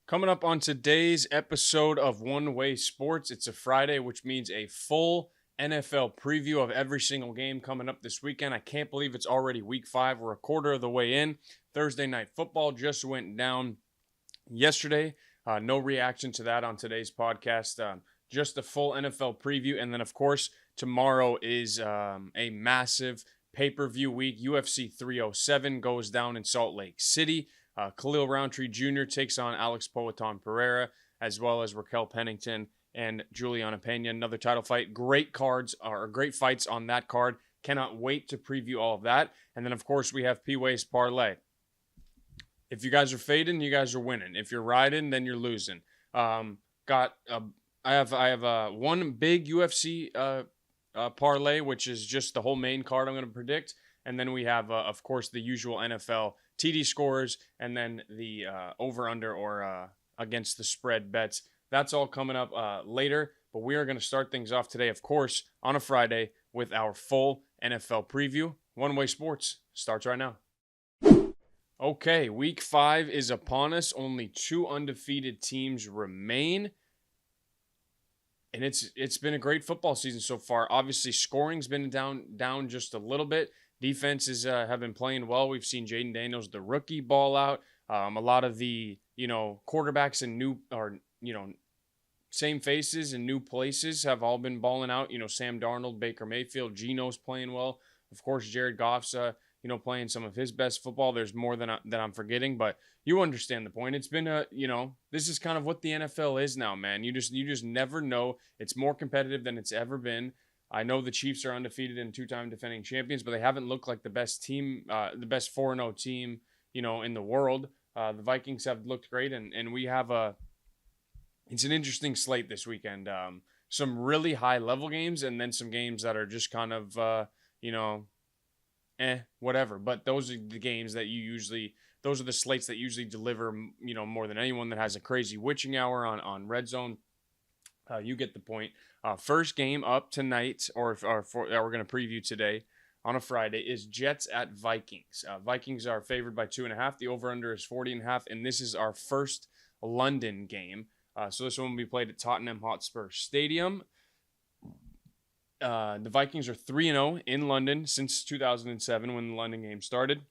Coming up on today's episode of One Way Sports, it's a Friday, which means a full NFL preview of every single game coming up this weekend. I can't believe it's already week 5. We're a quarter of the way in. Thursday night football just went down yesterday. No reaction to that on today's podcast. Just a full NFL preview. And then, of course, tomorrow is a massive pay-per-view week. UFC 307 goes down in Salt Lake City. Khalil Roundtree Jr. takes on Alex Poetan Pereira, as well as Raquel Pennington and Juliana Pena. Another title fight. Great cards, or great fights on that card. Cannot wait to preview all of that. And then, of course, we have PWay's Parlay. If you guys are fading, you guys are winning. If you're riding, then you're losing. I have one big UFC parlay, which is just the whole main card I'm going to predict, and then we have, of course, the usual NFL TD scores, and then the over/under or against the spread bets. That's all coming up later, but we are going to start things off today, of course, on a Friday with our full NFL preview. One Way Sports starts right now. Okay, week 5 is upon us. Only 2 undefeated teams remain. And it's been a great football season so far. Obviously, scoring's been down just a little bit. Defenses have been playing well. We've seen Jaden Daniels, the rookie, ball out. A lot of the quarterbacks and same faces and new places have all been balling out. Sam Darnold, Baker Mayfield, Geno's playing well. Of course, Jared Goff's playing some of his best football. There's more that I'm forgetting, but you understand the point. It's been this is kind of what the NFL is now, man. You just never know. It's more competitive than it's ever been. I know the Chiefs are undefeated and 2-time defending champions, but they haven't looked like the best team, the best 4-0 team, in the world. The Vikings have looked great, and we have it's an interesting slate this weekend. Some really high level games, and then some games that are just kind of, whatever. But those are the games that those are the slates that usually deliver, more than anyone, that has a crazy witching hour on Red Zone. You get the point. First game up tonight, or that we're going to preview today on a Friday, is Jets at Vikings. Vikings are favored by 2.5. The over/under is 40.5, and this is our first London game. So this one will be played at Tottenham Hotspur Stadium. The Vikings are 3-0 in London since 2007 when the London game started.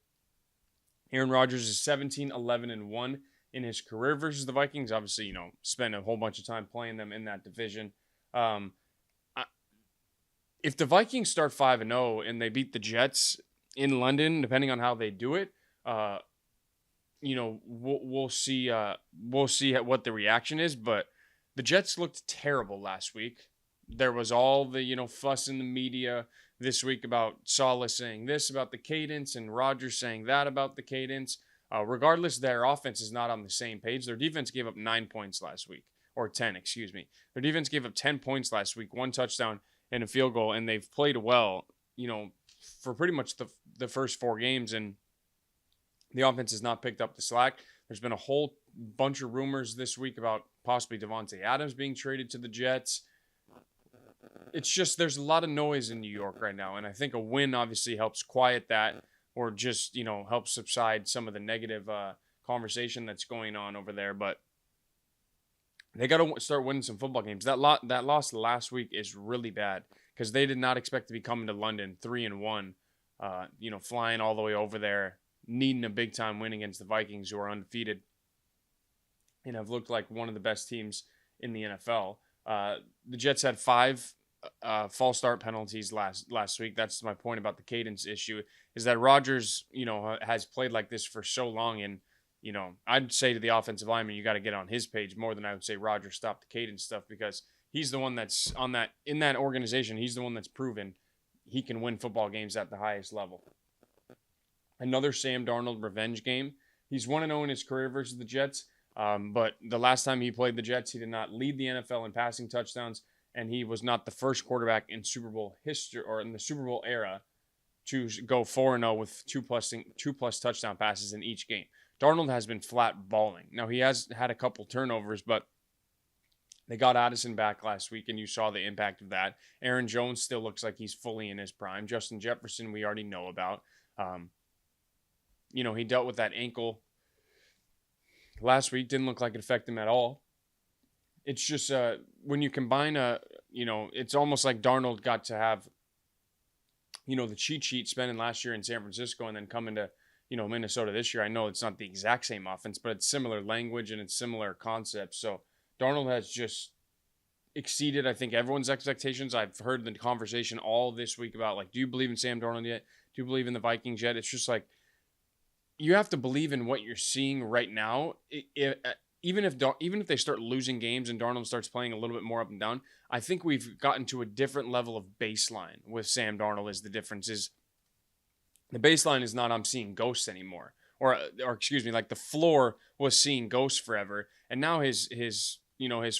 Aaron Rodgers is 17-11-1 in his career versus the Vikings. Obviously, spent a whole bunch of time playing them in that division. If the Vikings start 5-0 and they beat the Jets in London, depending on how they do it, we'll see what the reaction is. But the Jets looked terrible last week. There was all the fuss in the media this week about Saleh saying this about the cadence and Rodgers saying that about the cadence. Regardless, their offense is not on the same page. Their defense gave up 9 points last week, or 10, excuse me. Their defense gave up 10 points last week, 1 touchdown and a field goal, and they've played well, for pretty much the first 4 games, and the offense has not picked up the slack. There's been a whole bunch of rumors this week about possibly Devontae Adams being traded to the Jets. It's just there's a lot of noise in New York right now, and I think a win obviously helps quiet that, or just help subside some of the negative conversation that's going on over there. But they got to start winning some football games. That loss last week is really bad because they did not expect to be coming to London 3-1, flying all the way over there, needing a big time win against the Vikings, who are undefeated and have looked like one of the best teams in the NFL. The Jets had 5 false start penalties last week. That's my point about the cadence issue, is that Rodgers, has played like this for so long. And, I'd say to the offensive lineman, you got to get on his page more than I would say Rodgers stop the cadence stuff, because he's the one that's in that organization. He's the one that's proven he can win football games at the highest level. Another Sam Darnold revenge game. He's 1-0 in his career versus the Jets. But the last time he played the Jets, he did not lead the NFL in passing touchdowns, and he was not the first quarterback in Super Bowl history, or in the Super Bowl era, to go 4-0 with two plus touchdown passes in each game. Darnold has been flat balling. Now, he has had a couple turnovers, but they got Addison back last week, and you saw the impact of that. Aaron Jones still looks like he's fully in his prime. Justin Jefferson, we already know about. He dealt with that ankle last week didn't look like it affected him at all. It's just when you combine it's almost like Darnold got to have, the cheat sheet spending last year in San Francisco and then coming to, Minnesota this year. I know it's not the exact same offense, but it's similar language and it's similar concepts. So Darnold has just exceeded, I think, everyone's expectations. I've heard the conversation all this week about, like, do you believe in Sam Darnold yet? Do you believe in the Vikings yet? It's just like, you have to believe in what you're seeing right now. Even if they start losing games and Darnold starts playing a little bit more up and down, I think we've gotten to a different level of baseline with Sam Darnold. Is the difference is the baseline is not I'm seeing ghosts anymore, or excuse me, like the floor was seeing ghosts forever, and now his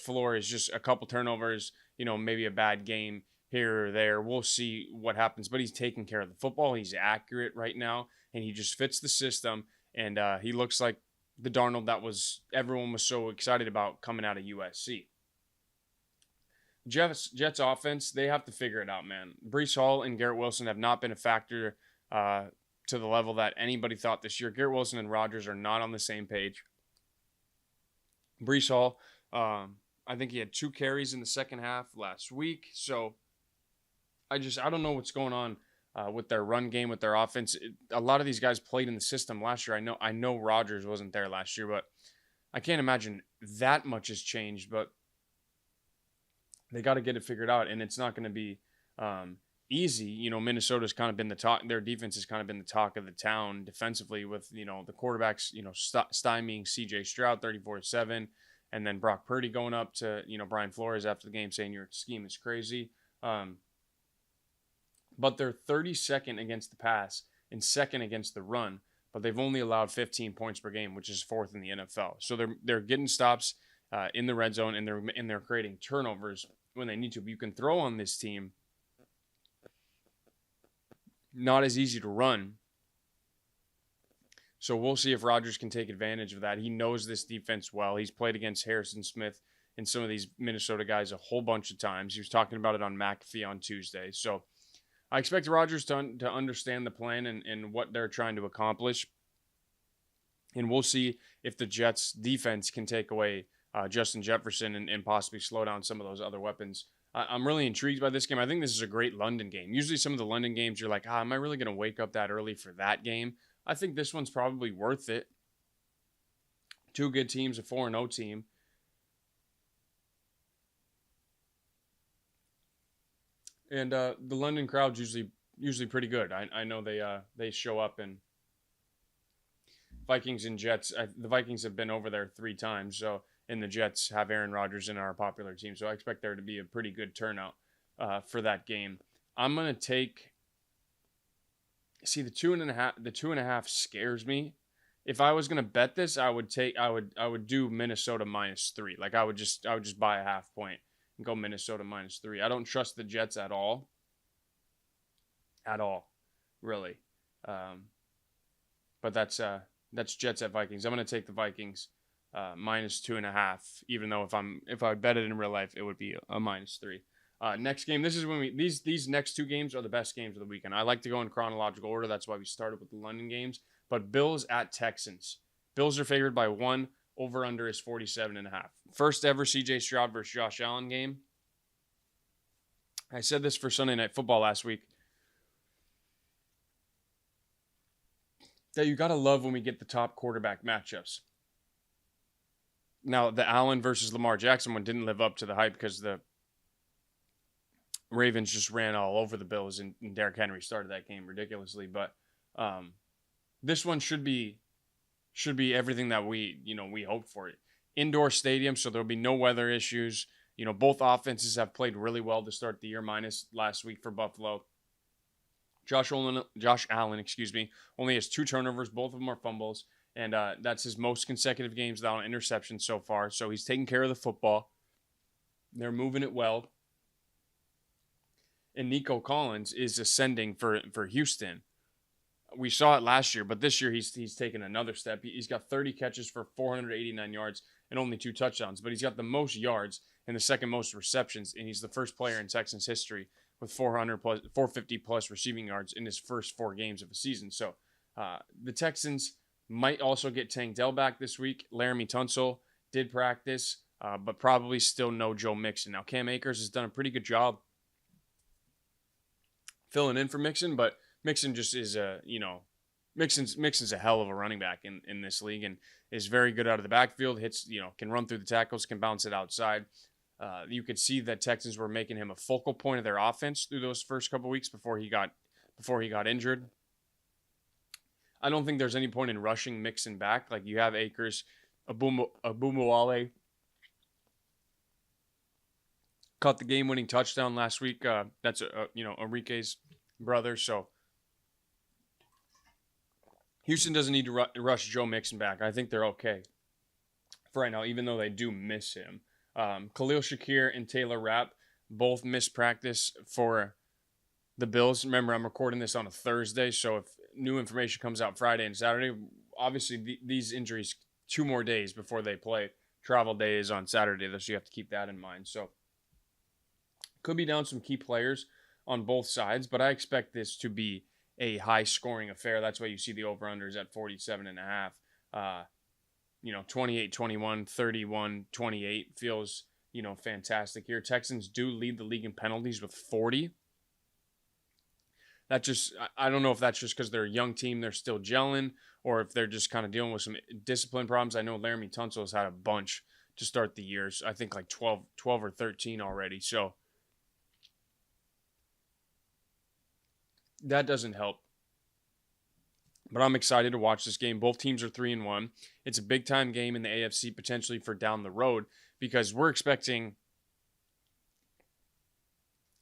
floor is just a couple turnovers, maybe a bad game here or there. We'll see what happens, but he's taking care of the football. He's accurate right now, and he just fits the system, and he looks like the Darnold that everyone was so excited about coming out of USC. Jets offense, they have to figure it out, man. Breece Hall and Garrett Wilson have not been a factor to the level that anybody thought this year. Garrett Wilson and Rodgers are not on the same page. Breece Hall, I think he had 2 carries in the second half last week. So I don't know what's going on with their run game, with their offense. A lot of these guys played in the system last year. I know Rodgers wasn't there last year, but I can't imagine that much has changed. But they got to get it figured out, and it's not going to be easy. Minnesota's kind of been the talk. Their defense has kind of been the talk of the town defensively with, the quarterbacks, stymieing C.J. Stroud 34-7, and then Brock Purdy going up to, Brian Flores after the game saying your scheme is crazy. But they're 32nd against the pass and 2nd against the run, but they've only allowed 15 points per game, which is 4th in the NFL. So they're getting stops in the red zone, and they're creating turnovers when they need to. But you can throw on this team. Not as easy to run. So we'll see if Rodgers can take advantage of that. He knows this defense well. He's played against Harrison Smith and some of these Minnesota guys a whole bunch of times. He was talking about it on McAfee on Tuesday. So I expect Rodgers to understand the plan and what they're trying to accomplish. And we'll see if the Jets defense can take away Justin Jefferson and possibly slow down some of those other weapons. I'm really intrigued by this game. I think this is a great London game. Usually some of the London games, you're like, am I really going to wake up that early for that game? I think this one's probably worth it. 2 good teams, a 4-0 team. And the London crowd's usually pretty good. I know they show up, and Vikings and Jets. The Vikings have been over there 3 times, and the Jets have Aaron Rodgers in our popular team, so I expect there to be a pretty good turnout for that game. I'm gonna take. See, the 2.5. The 2.5 scares me. If I was gonna bet this, I would do Minnesota -3. Like I would just buy a half point and go Minnesota -3. I don't trust the Jets at all. At all, really. But that's Jets at Vikings. I'm gonna take the Vikings -2.5. Even though if I bet it in real life, it would be a -3. Next game. This is when these next 2 games are the best games of the weekend. I like to go in chronological order. That's why we started with the London games. But Bills at Texans. Bills are favored by 1. Over under is 47.5. First ever C.J. Stroud versus Josh Allen game. I said this for Sunday Night Football last week. That you gotta love when we get the top quarterback matchups. Now the Allen versus Lamar Jackson one didn't live up to the hype because the Ravens just ran all over the Bills and Derrick Henry started that game ridiculously. But this one should be everything that we hope for it. Indoor stadium, so there'll be no weather issues. Both offenses have played really well to start the year, minus last week for Buffalo. Josh Allen, only has 2 turnovers. Both of them are fumbles, and that's his most consecutive games without an interception so far. So he's taking care of the football. They're moving it well. And Nico Collins is ascending for Houston. We saw it last year, but this year he's taken another step. He's got 30 catches for 489 yards and only 2 touchdowns, but he's got the most yards and the second most receptions, and he's the first player in Texans history with 450 plus receiving yards in his first 4 games of a season. So the Texans Might also get Tank Dell back this week. Laramie Tunsil did practice, but probably still no Joe Mixon. Now, Cam Akers has done a pretty good job filling in for Mixon, but Mixon just is Mixon's a hell of a running back in this league and is very good out of the backfield. Hits, can run through the tackles, can bounce it outside. You could see that Texans were making him a focal point of their offense through those first couple weeks before he got injured. I don't think there's any point in rushing Mixon back. Like, you have Akers, Abumawale caught the game-winning touchdown last week. That's Enrique's brother. So Houston doesn't need to rush Joe Mixon back. I think they're okay for right now, even though they do miss him. Khalil Shakir and Taylor Rapp both missed practice for the Bills. Remember, I'm recording this on a Thursday, so if new information comes out Friday and Saturday, obviously these injuries 2 more days before they play. Travel day is on Saturday, so you have to keep that in mind. So could be down some key players on both sides, but I expect this to be a high-scoring affair. That's why you see the over-unders at 47.5. 28-21, 31-28 feels, fantastic here. Texans do lead the league in penalties with 40. I don't know if that's just because they're a young team, they're still gelling, or if they're just kind of dealing with some discipline problems. I know Laramie Tunsil has had a bunch to start the year. I think like 12 or 13 already. So that doesn't help. But I'm excited to watch this game. Both teams are 3-1. It's a big-time game in the AFC, potentially for down the road, because we're expecting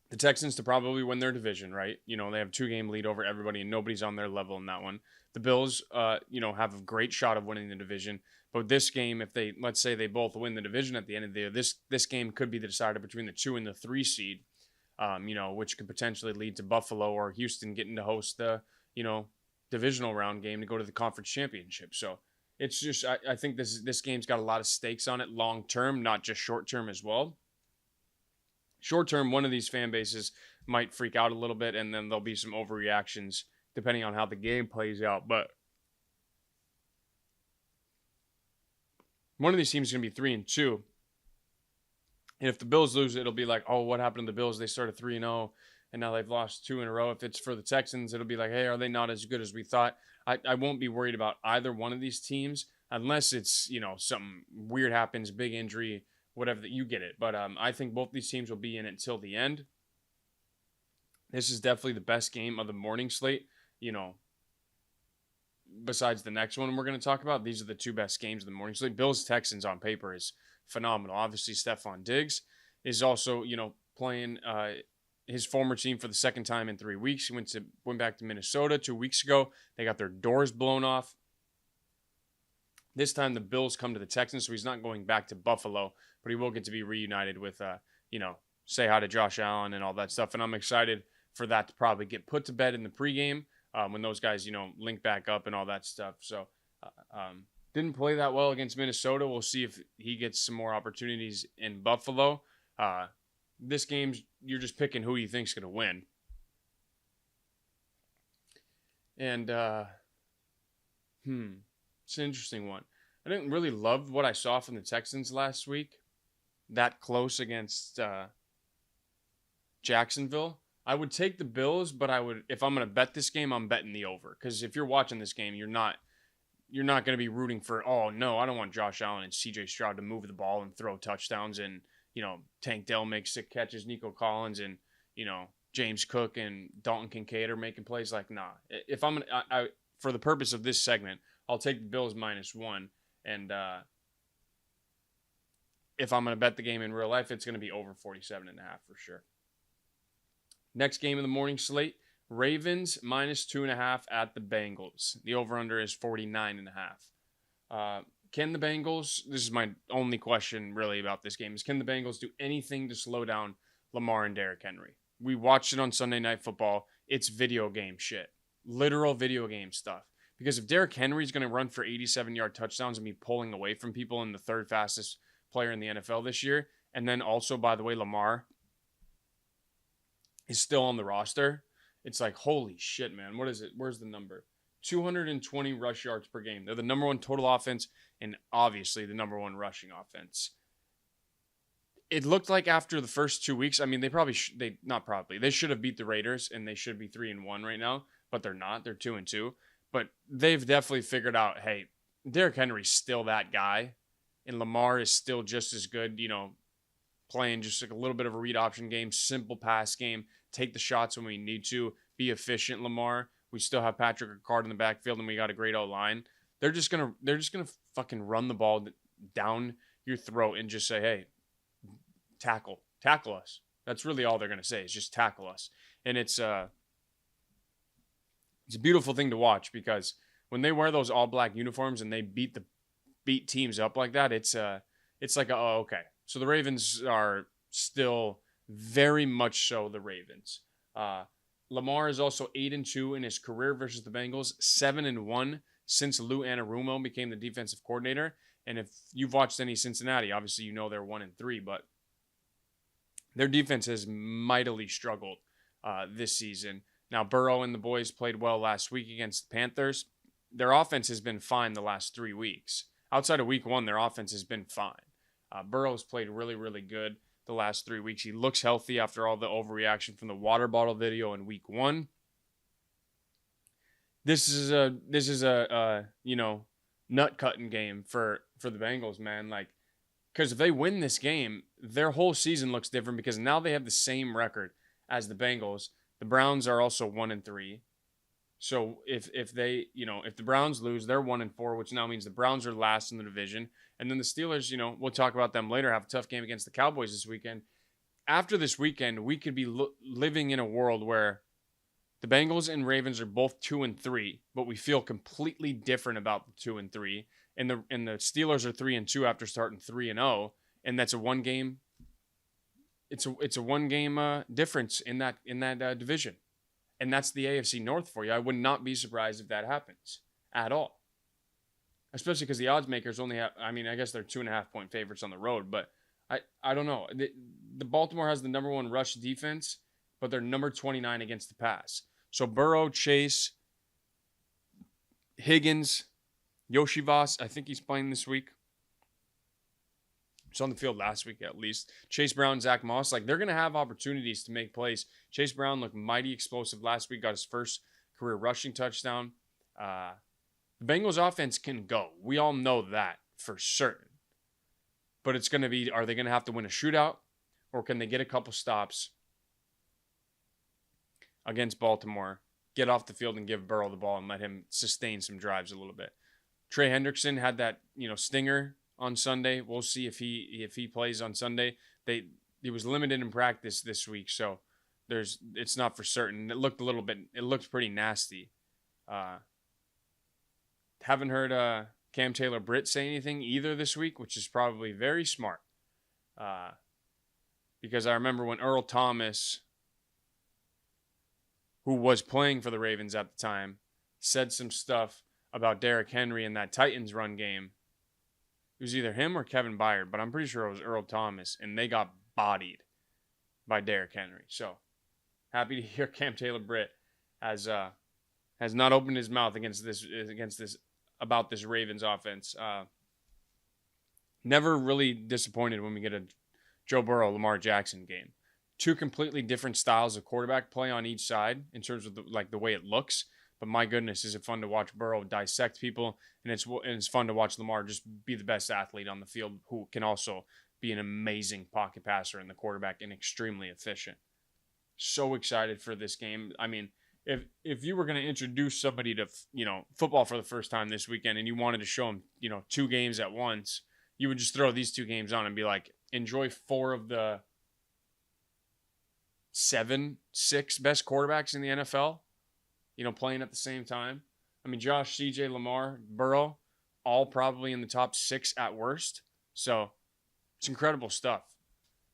the Texans to probably win their division, right? They have a 2-game lead over everybody, and nobody's on their level in that one. The Bills, have a great shot of winning the division. But this game, if let's say they both win the division at the end of the year, this game could be the decider between the 2 and the 3 seed, which could potentially lead to Buffalo or Houston getting to host the, divisional round game to go to the conference championship. So it's just, I think this game's got a lot of stakes on it long term, not just short term as well. Short term, one of these fan bases might freak out a little bit, and then there'll be some overreactions depending on how the game plays out. But one of these teams is going to be 3-2. And if the Bills lose, it'll be like, oh, what happened to the Bills? They started 3-0. And now they've lost 2 in a row. If it's for the Texans, it'll be like, hey, are they not as good as we thought? I won't be worried about either one of these teams unless it's, something weird happens, big injury, whatever, that you get it. But I think both these teams will be in it till the end. This is definitely the best game of the morning slate. Besides the next one we're going to talk about, these are the 2 best games of the morning slate. Bills-Texans on paper is phenomenal. Obviously, Stephon Diggs is also, playing his former team for the second time in 3 weeks. He went back to Minnesota 2 weeks ago. They got their doors blown off. This time the Bills come to the Texans, so he's not going back to Buffalo, but he will get to be reunited with, say hi to Josh Allen and all that stuff. And I'm excited for that to probably get put to bed in the pregame when those guys, link back up and all that stuff. So didn't play that well against Minnesota. We'll see if he gets some more opportunities in Buffalo. This game, you're just picking who you think's going to win. And, it's an interesting one. I didn't really love what I saw from the Texans last week. That close against Jacksonville. I would take the Bills, but if I'm going to bet this game, I'm betting the over. Because if you're watching this game, you're not going to be rooting for, oh, no, I don't want Josh Allen and CJ Stroud to move the ball and throw touchdowns and, Tank Dell makes 6 catches, Nico Collins and, James Cook and Dalton Kincaid are making plays. Like, nah. If I'm going to, for the purpose of this segment, I'll take the Bills -1. And if I'm going to bet the game in real life, it's going to be over 47.5 for sure. Next game of the morning slate, Ravens -2.5 at the Bengals. The over-under is 49.5. Can the Bengals, this is my only question really about this game, is can the Bengals do anything to slow down Lamar and Derrick Henry? We watched it on Sunday Night Football. It's video game shit. Literal video game stuff. Because if Derrick Henry is going to run for 87-yard touchdowns and be pulling away from people and the 3rd fastest player in the NFL this year, and then also, by the way, Lamar is still on the roster, it's like, holy shit, man. What is it? Where's the number? 220 rush yards per game. They're the number one total offense and obviously the number one rushing offense. It looked like after the first 2 weeks, I mean, they should have beat the Raiders and they should be 3-1 right now, but they're not. They're 2-2. But they've definitely figured out, hey, Derrick Henry's still that guy, and Lamar is still just as good, playing just like a little bit of a read option game, simple pass game, take the shots when we need to, be efficient, Lamar. We still have Patrick Ricard in the backfield, and we got a great O-line. They're just gonna fucking run the ball down your throat and just say, hey, tackle us. That's really all they're gonna say is just tackle us. And it's a beautiful thing to watch because when they wear those all black uniforms and they beat teams up like that, it's like oh, okay. So the Ravens are still very much so the Ravens. Lamar is also 8-2 in his career versus the Bengals, 7-1 since Lou Anarumo became the defensive coordinator. And if you've watched any Cincinnati, obviously you know they're 1-3, but their defense has mightily struggled this season. Now, Burrow and the boys played well last week against the Panthers. Their offense has been fine the last 3 weeks. Outside of week 1, their offense has been fine. Burrow's played really, really good the last 3 weeks. He looks healthy after all the overreaction from the water bottle video in week 1. This is a nut cutting game for the Bengals, man. Like, because if they win this game, their whole season looks different because now they have the same record as the Bengals. The Browns are also 1-3. So if the Browns lose, they're 1-4, which now means the Browns are last in the division. And then the Steelers, we'll talk about them later, have a tough game against the Cowboys this weekend. After this weekend, we could be living in a world where the Bengals and Ravens are both 2-3, but we feel completely different about the 2-3. And the Steelers are 3-2 after starting 3-0, and that's a one game. It's a one game difference in that division, and that's the AFC North for you. I would not be surprised if that happens at all, especially because the odds makers only have. I mean, I guess they're 2.5 point favorites on the road, but I don't know. The Baltimore has the number 1 rush defense, but they're number 29 against the pass. So Burrow, Chase, Higgins, Yoshivas, I think he's playing this week. He's on the field last week at least. Chase Brown, Zach Moss, like they're going to have opportunities to make plays. Chase Brown looked mighty explosive last week, got his first career rushing touchdown. The Bengals offense can go. We all know that for certain. But it's going to be, are they going to have to win a shootout or can they get a couple stops against Baltimore, get off the field and give Burrow the ball and let him sustain some drives a little bit? Trey Hendrickson had that, stinger on Sunday. We'll see if he plays on Sunday. He was limited in practice this week, so it's not for certain. It looked pretty nasty. Haven't heard Cam Taylor-Britt say anything either this week, which is probably very smart. Because I remember when Earl Thomas, who was playing for the Ravens at the time, said some stuff about Derrick Henry in that Titans run game. It was either him or Kevin Byard, but I'm pretty sure it was Earl Thomas, and they got bodied by Derrick Henry. So happy to hear Cam Taylor-Britt has not opened his mouth about this Ravens offense. Never really disappointed when we get a Joe Burrow, Lamar Jackson game. Two completely different styles of quarterback play on each side in terms of the way it looks. But my goodness, is it fun to watch Burrow dissect people, and it's fun to watch Lamar just be the best athlete on the field who can also be an amazing pocket passer and the quarterback and extremely efficient. So excited for this game. I mean, if you were going to introduce somebody to football for the first time this weekend and you wanted to show them 2 games at once, you would just throw these 2 games on and be like, enjoy 4 of the 6 best quarterbacks in the NFL. Playing at the same time. I mean, Josh, CJ, Lamar, Burrow, all probably in the top 6 at worst. So it's incredible stuff.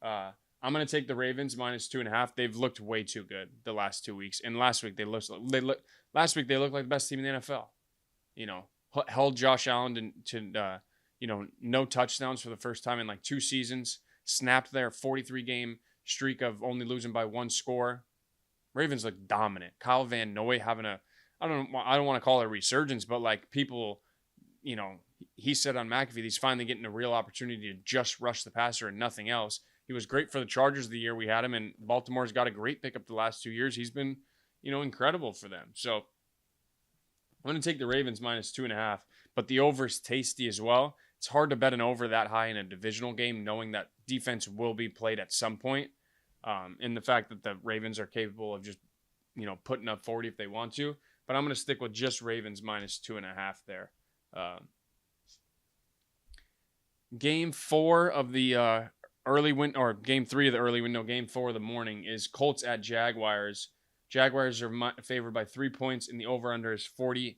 I'm going to take the Ravens minus 2.5. They've looked way too good the last 2 weeks. And last week they looked like the best team in the NFL. Held Josh Allen to no touchdowns for the first time in 2 seasons. Snapped their 43-game streak of only losing by 1 score. Ravens look dominant. Kyle Van Noy having a I don't want to call it a resurgence, but like people, he said on McAfee, he's finally getting a real opportunity to just rush the passer and nothing else. He was great for the Chargers the year we had him, and Baltimore's got a great pickup the last 2 years. He's been, incredible for them. So I'm going to take the Ravens minus 2.5, but the over is tasty as well. It's hard to bet an over that high in a divisional game, knowing that defense will be played at some point. And the fact that the Ravens are capable of just, putting up 40 if they want to. But I'm going to stick with just Ravens minus 2.5 there. Game 4 of the early win, or game 3 of the early window, game 4 of the morning is Colts at Jaguars. Jaguars are favored by 3 points, and the over-under is 46.5.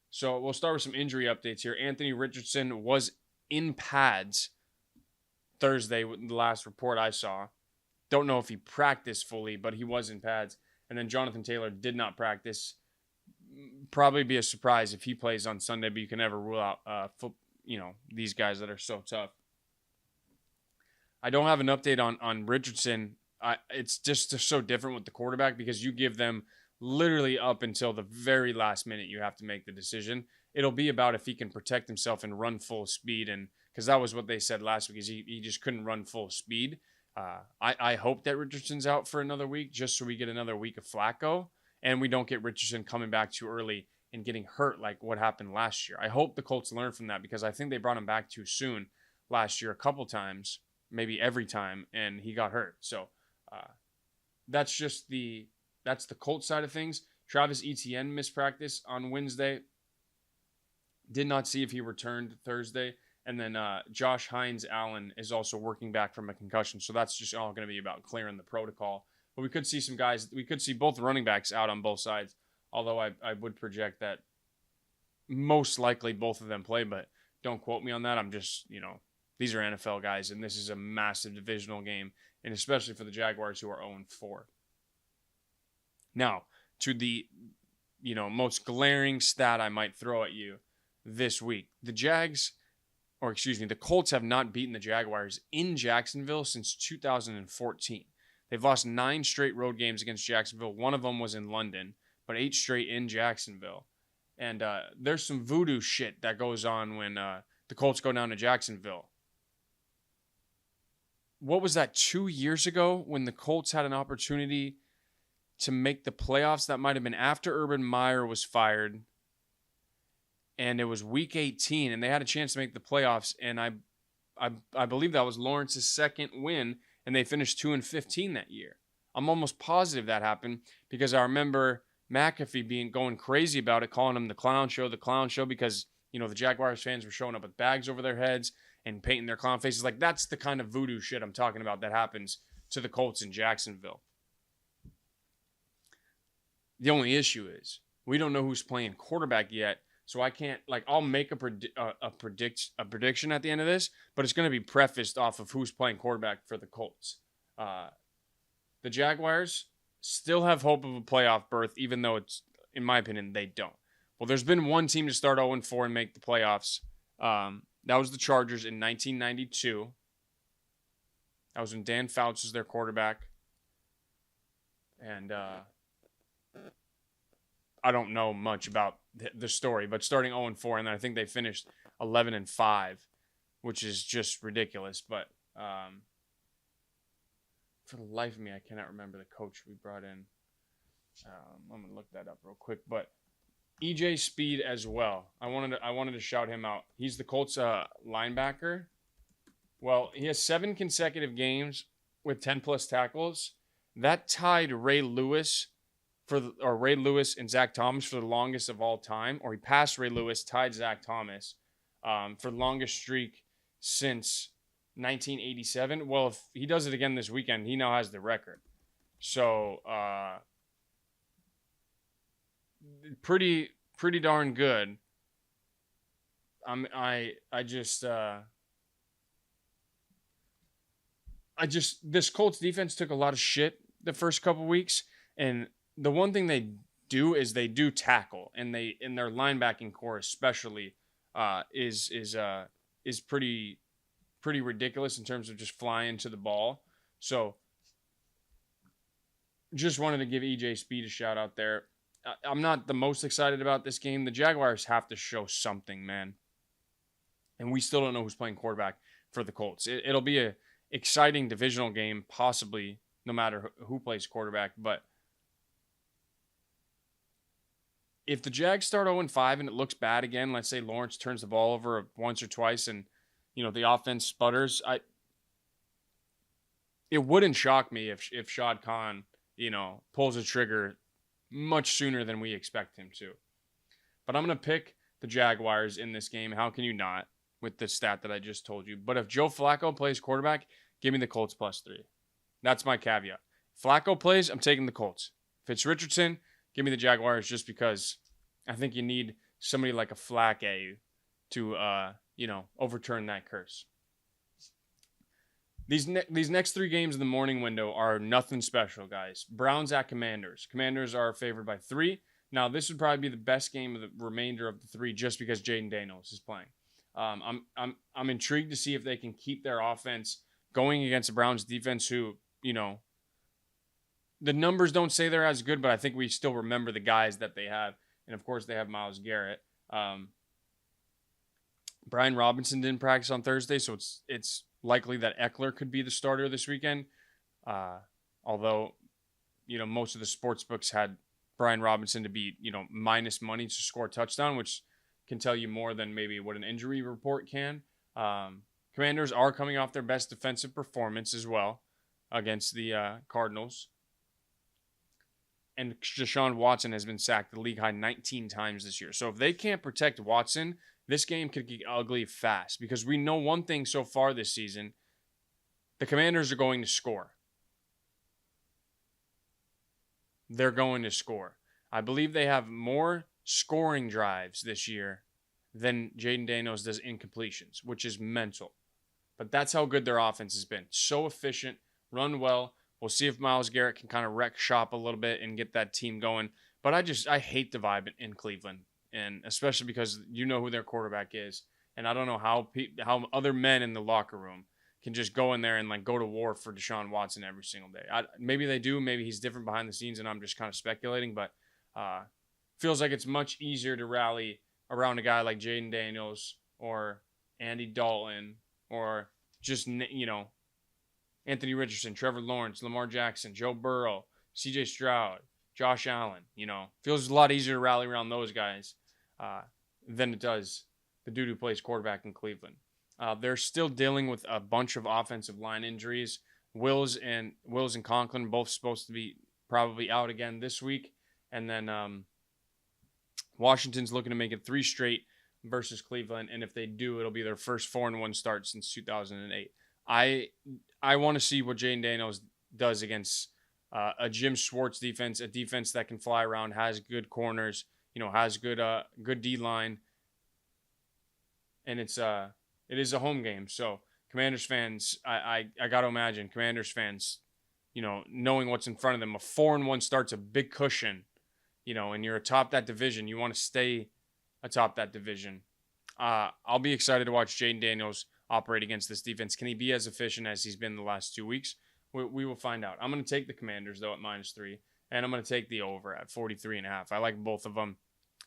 So we'll start with some injury updates here. Anthony Richardson was in pads Thursday, the last report I saw. Don't know if he practiced fully, but he was in pads. And then Jonathan Taylor did not practice. Probably be a surprise if he plays on Sunday, but you can never rule out these guys that are so tough. I don't have an update on Richardson. It's just so different with the quarterback because you give them literally up until the very last minute you have to make the decision. It'll be about if he can protect himself and run full speed, and because that was what they said last week is he just couldn't run full speed. I hope that Richardson's out for another week just so we get another week of Flacco and we don't get Richardson coming back too early and getting hurt like what happened last year. I hope the Colts learn from that because I think they brought him back too soon last year a couple times, maybe every time, and he got hurt. So that's the Colts side of things. Travis Etienne missed practice on Wednesday. Did not see if he returned Thursday. And then Josh Hines-Allen is also working back from a concussion. So that's just all going to be about clearing the protocol. But we could see some guys, we could see both running backs out on both sides. Although I would project that most likely both of them play. But don't quote me on that. I'm just, these are NFL guys. And this is a massive divisional game. And especially for the Jaguars who are 0-4. Now, to the, most glaring stat I might throw at you this week. The Colts have not beaten the Jaguars in Jacksonville since 2014. They've lost 9 straight road games against Jacksonville. One of them was in London, but 8 straight in Jacksonville. And there's some voodoo shit that goes on when the Colts go down to Jacksonville. What was that, 2 years ago when the Colts had an opportunity to make the playoffs? That might have been after Urban Meyer was fired. And it was week 18, and they had a chance to make the playoffs. And I believe that was Lawrence's second win, and they finished 2-15 that year. I'm almost positive that happened because I remember McAfee going crazy about it, calling him the clown show, because the Jaguars fans were showing up with bags over their heads and painting their clown faces. Like that's the kind of voodoo shit I'm talking about that happens to the Colts in Jacksonville. The only issue is we don't know who's playing quarterback yet. So I can't, I'll make a prediction at the end of this, but it's going to be prefaced off of who's playing quarterback for the Colts. The Jaguars still have hope of a playoff berth, even though it's, in my opinion, they don't. Well, there's been one team to start 0-4 and make the playoffs. That was the Chargers in 1992. That was when Dan Fouts was their quarterback. And I don't know much about the story, but starting 0-4, and then I think they finished 11-5, which is just ridiculous. But for the life of me, I cannot remember the coach we brought in. I'm gonna look that up real quick. But EJ Speed as well. I wanted to shout him out. He's the Colts linebacker. Well, he has 7 consecutive games with 10+ tackles. That tied Ray Lewis and Zach Thomas for the longest of all time, or he passed Ray Lewis, tied Zach Thomas for the longest streak since 1987. Well, if he does it again this weekend, he now has the record. So pretty darn good. This Colts defense took a lot of shit the first couple weeks, and the one thing they do is they do tackle, and they in their linebacking core especially is pretty ridiculous in terms of just flying to the ball. So just wanted to give EJ Speed a shout out there. I'm not the most excited about this game. The Jaguars have to show something, man. And we still don't know who's playing quarterback for the Colts. It'll be a exciting divisional game, possibly, no matter who plays quarterback. But if the Jags start 0-5 and it looks bad again, let's say Lawrence turns the ball over once or twice and, the offense sputters, it wouldn't shock me if Shad Khan, pulls a trigger much sooner than we expect him to. But I'm going to pick the Jaguars in this game. How can you not with the stat that I just told you? But if Joe Flacco plays quarterback, give me the Colts +3. That's my caveat. Flacco plays, I'm taking the Colts. If it's Richardson, give me the Jaguars just because I think you need somebody like a Flacco to, overturn that curse. These next 3 games in the morning window are nothing special, guys. Browns at Commanders. Commanders are favored by 3. Now, this would probably be the best game of the remainder of the 3 just because Jaden Daniels is playing. I'm intrigued to see if they can keep their offense going against the Browns defense who, the numbers don't say they're as good, but I think we still remember the guys that they have. And, of course, they have Myles Garrett. Brian Robinson didn't practice on Thursday, so it's likely that Eckler could be the starter this weekend. Although, most of the sports books had Brian Robinson to be, minus money to score a touchdown, which can tell you more than maybe what an injury report can. Commanders are coming off their best defensive performance as well against the Cardinals. And Deshaun Watson has been sacked the league high 19 times this year. So if they can't protect Watson, this game could get ugly fast because we know one thing so far this season. The Commanders are going to score. They're going to score. I believe they have more scoring drives this year than Jaden Daniels does incompletions, which is mental. But that's how good their offense has been. So efficient, run well. We'll see if Myles Garrett can kind of wreck shop a little bit and get that team going. But I hate the vibe in Cleveland, and especially because you know who their quarterback is. And I don't know how other men in the locker room can just go in there and go to war for Deshaun Watson every single day. Maybe they do. Maybe he's different behind the scenes, and I'm just kind of speculating. But feels like it's much easier to rally around a guy like Jaden Daniels or Andy Dalton or just, Anthony Richardson, Trevor Lawrence, Lamar Jackson, Joe Burrow, CJ Stroud, Josh Allen. Feels a lot easier to rally around those guys than it does the dude who plays quarterback in Cleveland. They're still dealing with a bunch of offensive line injuries. Wills and Conklin both supposed to be probably out again this week. And then Washington's looking to make it 3 straight versus Cleveland. And if they do, it'll be their first 4-1 start since 2008. I want to see what Jaden Daniels does against a Jim Schwartz defense, a defense that can fly around, has good corners, has good D-line. And it is a home game. So Commanders fans, I got to imagine Commanders fans, knowing what's in front of them, a 4-1 start's a big cushion, and you're atop that division. You want to stay atop that division. I'll be excited to watch Jaden Daniels operate against this defense. Can he be as efficient as he's been the last 2 weeks? We will find out. I'm going to take the Commanders, though, at -3, and I'm going to take the over at 43.5. I like both of them.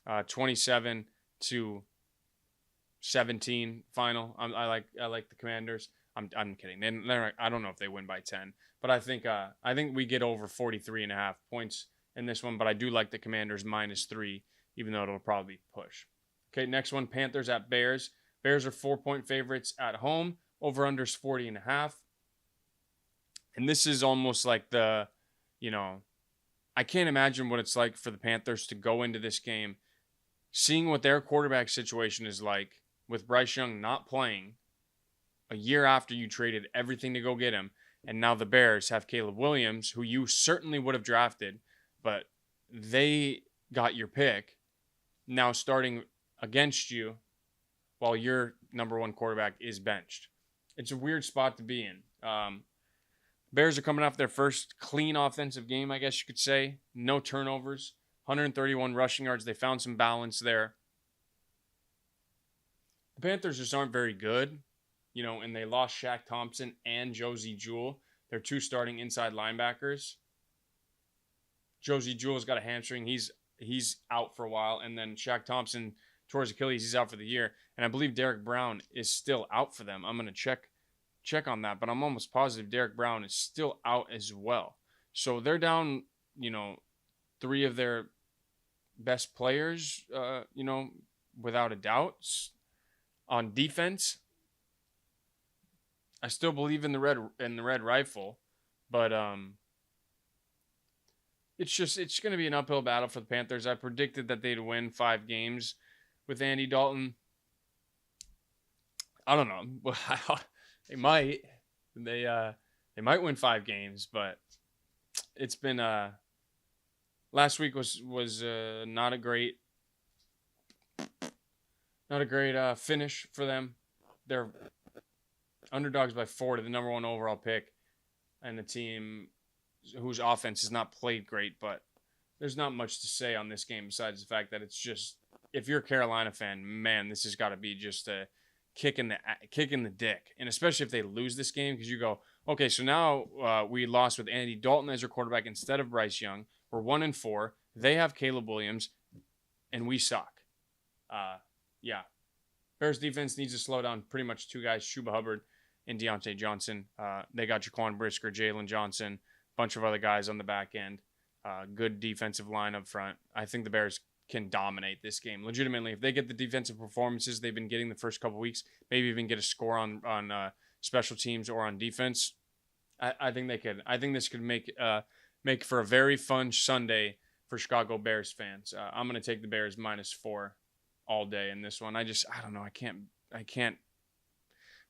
27-17 final. I like the Commanders. I'm kidding. I don't know if they win by 10, but I think we get over 43.5 points in this one. But I do like the Commanders -3, even though it'll probably push. Okay, next one, Panthers at Bears. Bears are 4-point favorites at home. Over-under's 40.5. And this is almost like I can't imagine what it's like for the Panthers to go into this game, seeing what their quarterback situation is like with Bryce Young not playing a year after you traded everything to go get him. And now the Bears have Caleb Williams, who you certainly would have drafted, but they got your pick, now starting against you while your number 1 quarterback is benched. It's a weird spot to be in. Bears are coming off their first clean offensive game, I guess you could say. No turnovers, 131 rushing yards. They found some balance there. The Panthers just aren't very good, and they lost Shaq Thompson and Josie Jewell, their 2 starting inside linebackers. Josie Jewell's got a hamstring. He's he's out for a while. And then Shaq Thompson tore his Achilles. He's out for the year. And I believe Derek Brown is still out for them. I'm going to check on that, but I'm almost positive Derek Brown is still out as well. So they're down, 3 of their best players, without a doubt. On defense, I still believe in the red rifle, but it's going to be an uphill battle for the Panthers. I predicted that they'd win 5 games with Andy Dalton. I don't know. They might. They might win 5 games, but it's been last week was not a great finish for them. They're underdogs by 4 to the number 1 overall pick, and the team whose offense has not played great. But there's not much to say on this game besides the fact that it's just, if you're a Carolina fan, man, this has got to be just a kick in the dick. And especially if they lose this game, because you go, okay, so now we lost with Andy Dalton as your quarterback instead of Bryce Young. We're 1-4. They have Caleb Williams, and we suck. Yeah. Bears defense needs to slow down pretty much 2 guys, Chuba Hubbard and Deontay Johnson. They got Jaquan Brisker, Jalen Johnson, a bunch of other guys on the back end. Good defensive line up front. I think the Bears can dominate this game. Legitimately, if they get the defensive performances they've been getting the first couple weeks, maybe even get a score on special teams or on defense, I think they could. I think this could make for a very fun Sunday for Chicago Bears fans. I'm going to take the Bears -4 all day in this one. I don't know. I can't.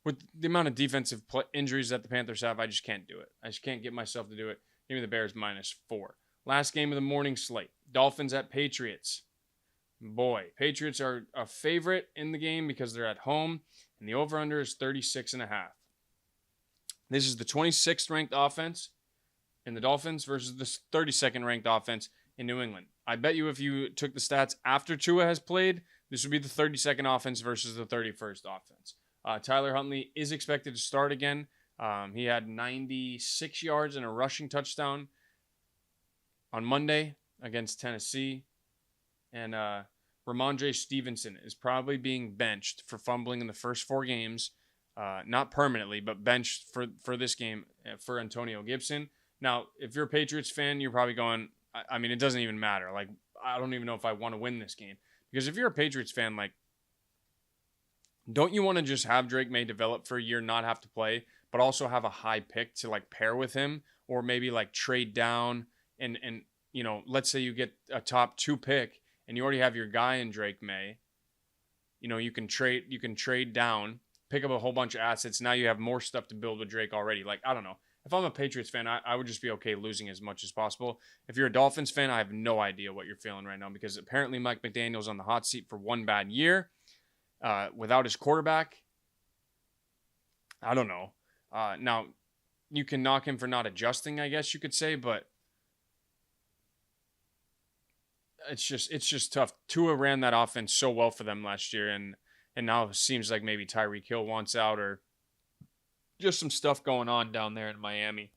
With the amount of defensive injuries that the Panthers have, I just can't do it. I just can't get myself to do it. Give me the Bears -4. Last game of the morning slate. Dolphins at Patriots. Boy, Patriots are a favorite in the game because they're at home, and the over-under is 36.5. This is the 26th ranked offense in the Dolphins versus the 32nd ranked offense in New England. I bet you if you took the stats after Tua has played, this would be the 32nd offense versus the 31st offense. Tyler Huntley is expected to start again. He had 96 yards and a rushing touchdown on Monday against Tennessee. And Ramondre Stevenson is probably being benched for fumbling in the first 4 games. Not permanently, but benched for this game for Antonio Gibson. Now, if you're a Patriots fan, you're probably going, I mean, it doesn't even matter. Like, I don't even know if I want to win this game. Because if you're a Patriots fan, like, don't you want to just have Drake May develop for a year, not have to play, but also have a high pick to, like, pair with him? Or maybe, like, trade down and let's say you get a top 2 pick and you already have your guy in Drake May. You can trade down, pick up a whole bunch of assets. Now you have more stuff to build with Drake already. Like, I don't know. If I'm a Patriots fan, I would just be okay losing as much as possible. If you're a Dolphins fan, I have no idea what you're feeling right now because apparently Mike McDaniel's on the hot seat for 1 bad year without his quarterback. I don't know. Now, you can knock him for not adjusting, I guess you could say, but it's just tough. Tua ran that offense so well for them last year, and now it seems like maybe Tyreek Hill wants out or just some stuff going on down there in Miami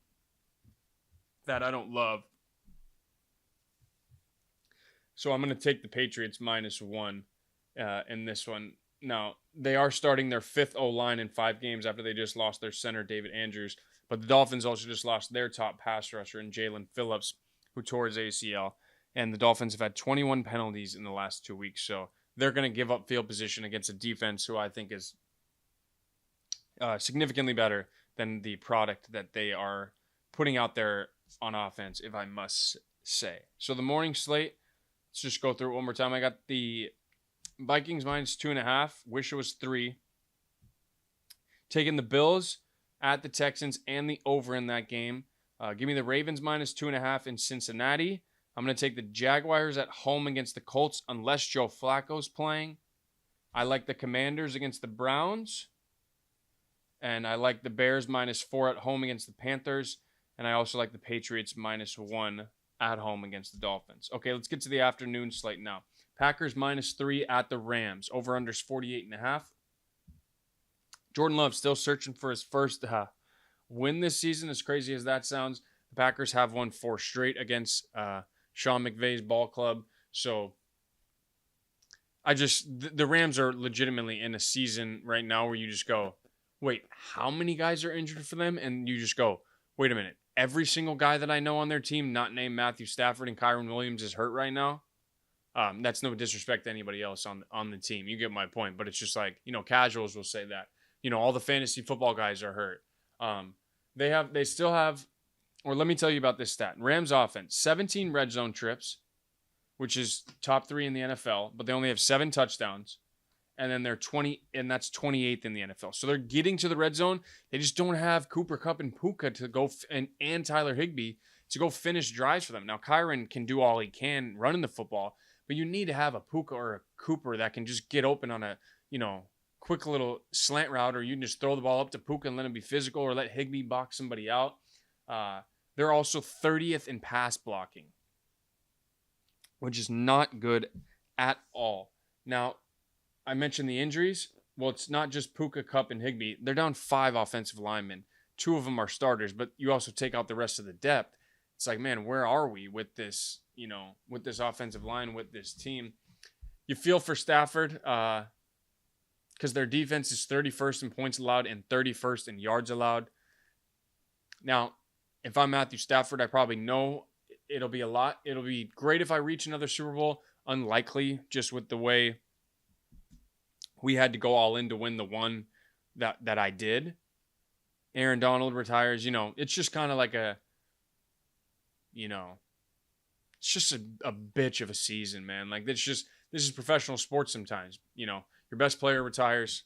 that I don't love. So I'm going to take the Patriots -1 in this one. Now, they are starting their 5th O-line in 5 games after they just lost their center, David Andrews. But the Dolphins also just lost their top pass rusher in Jalen Phillips, who tore his ACL. And the Dolphins have had 21 penalties in the last 2 weeks. So they're going to give up field position against a defense who I think is significantly better than the product that they are putting out there on offense, if I must say. So the morning slate, let's just go through it one more time. I got the Vikings -2.5. Wish it was 3. Taking the Bills at the Texans and the over in that game. Give me the Ravens -2.5 in Cincinnati. I'm going to take the Jaguars at home against the Colts unless Joe Flacco's playing. I like the Commanders against the Browns. And I like the Bears -4 at home against the Panthers. And I also like the Patriots -1 at home against the Dolphins. Okay, let's get to the afternoon slate now. Packers -3 at the Rams. Over-under's 48.5. Jordan Love still searching for his first win this season. As crazy as that sounds, the Packers have won 4 straight against Sean McVay's ball club. So the Rams are legitimately in a season right now where you just go, wait, how many guys are injured for them? And you just go, wait a minute. Every single guy that I know on their team, not named Matthew Stafford and Kyron Williams, is hurt right now. That's no disrespect to anybody else on the team. You get my point. But it's just like, casuals will say that. All the fantasy football guys are hurt. They still have, or let me tell you about this stat. Rams offense, 17 red zone trips, which is top 3 in the NFL, but they only have 7 touchdowns. And then they're 20, and that's 28th in the NFL. So they're getting to the red zone. They just don't have Cooper Kupp and Puka to go, and Tyler Higbee to go finish drives for them. Now, Kyron can do all he can running the football, but you need to have a Puka or a Cooper that can just get open on a, quick little slant route, or you can just throw the ball up to Puka and let him be physical, or let Higbee box somebody out. They're also 30th in pass blocking, which is not good at all. Now, I mentioned the injuries. Well, it's not just Puka, Kupp, and Higbee. They're down 5 offensive linemen. 2 of them are starters, but you also take out the rest of the depth. It's like, man, where are we with this, with this offensive line, with this team? You feel for Stafford because their defense is 31st in points allowed and 31st in yards allowed. Now, if I'm Matthew Stafford, I probably know it'll be a lot. It'll be great if I reach another Super Bowl. Unlikely, just with the way we had to go all in to win the one that I did. Aaron Donald retires. It's just kind of like it's just a bitch of a season, man. Like, this is professional sports sometimes. Your best player retires.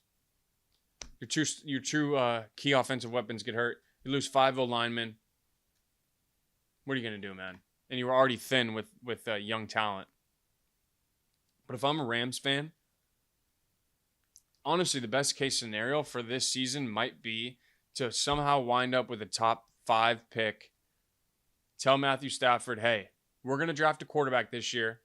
Your two key offensive weapons get hurt. You lose 5 linemen. What are you going to do, man? And you were already thin with young talent. But if I'm a Rams fan, honestly, the best case scenario for this season might be to somehow wind up with a top 5 pick. Tell Matthew Stafford, hey, we're going to draft a quarterback this year.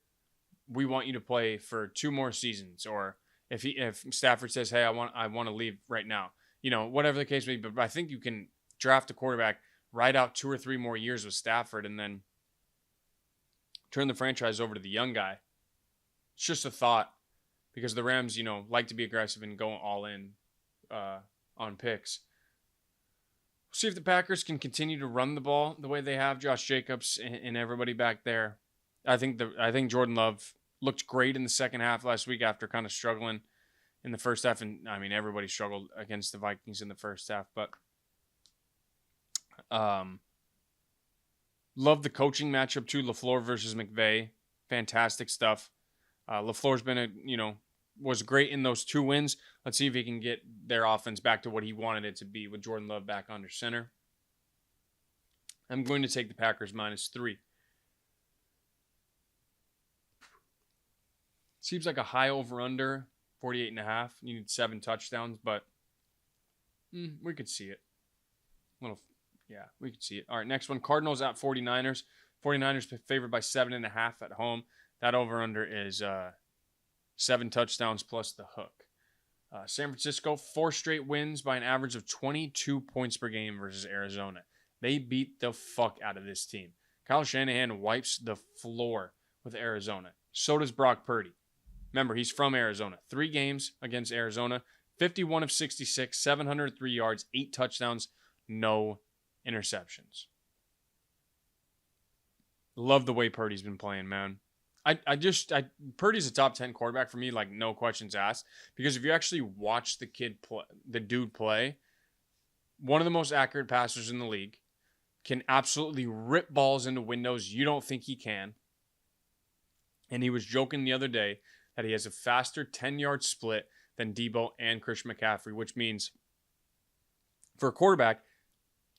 We want you to play for 2 more seasons. Or if Stafford says, hey, I want to leave right now. Whatever the case may be. But I think you can draft a quarterback, ride out 2 or 3 more years with Stafford, and then turn the franchise over to the young guy. It's just a thought, because the Rams, like to be aggressive and go all in on picks. We'll see if the Packers can continue to run the ball the way they have. Josh Jacobs and everybody back there. I think Jordan Love looked great in the second half last week after kind of struggling in the first half. And I mean, everybody struggled against the Vikings in the first half, but love the coaching matchup too. LaFleur versus McVay. Fantastic stuff. LaFleur's been was great in those 2 wins. Let's see if he can get their offense back to what he wanted it to be with Jordan Love back under center. I'm going to take the Packers -3. Seems like a high over-under, 48.5. You need 7 touchdowns, but we could see it. We could see it. All right, next one, Cardinals at 49ers. 49ers favored by 7.5 at home. That over-under is 7 touchdowns plus the hook. San Francisco, 4 straight wins by an average of 22 points per game versus Arizona. They beat the fuck out of this team. Kyle Shanahan wipes the floor with Arizona. So does Brock Purdy. Remember, he's from Arizona. 3 games against Arizona. 51 of 66, 703 yards, 8 touchdowns, no interceptions. Love the way Purdy's been playing, man. Purdy's a top 10 quarterback for me, like no questions asked. Because if you actually watch the dude play, one of the most accurate passers in the league, can absolutely rip balls into windows you don't think he can. And he was joking the other day that he has a faster 10-yard split than Debo and Christian McCaffrey, which means for a quarterback,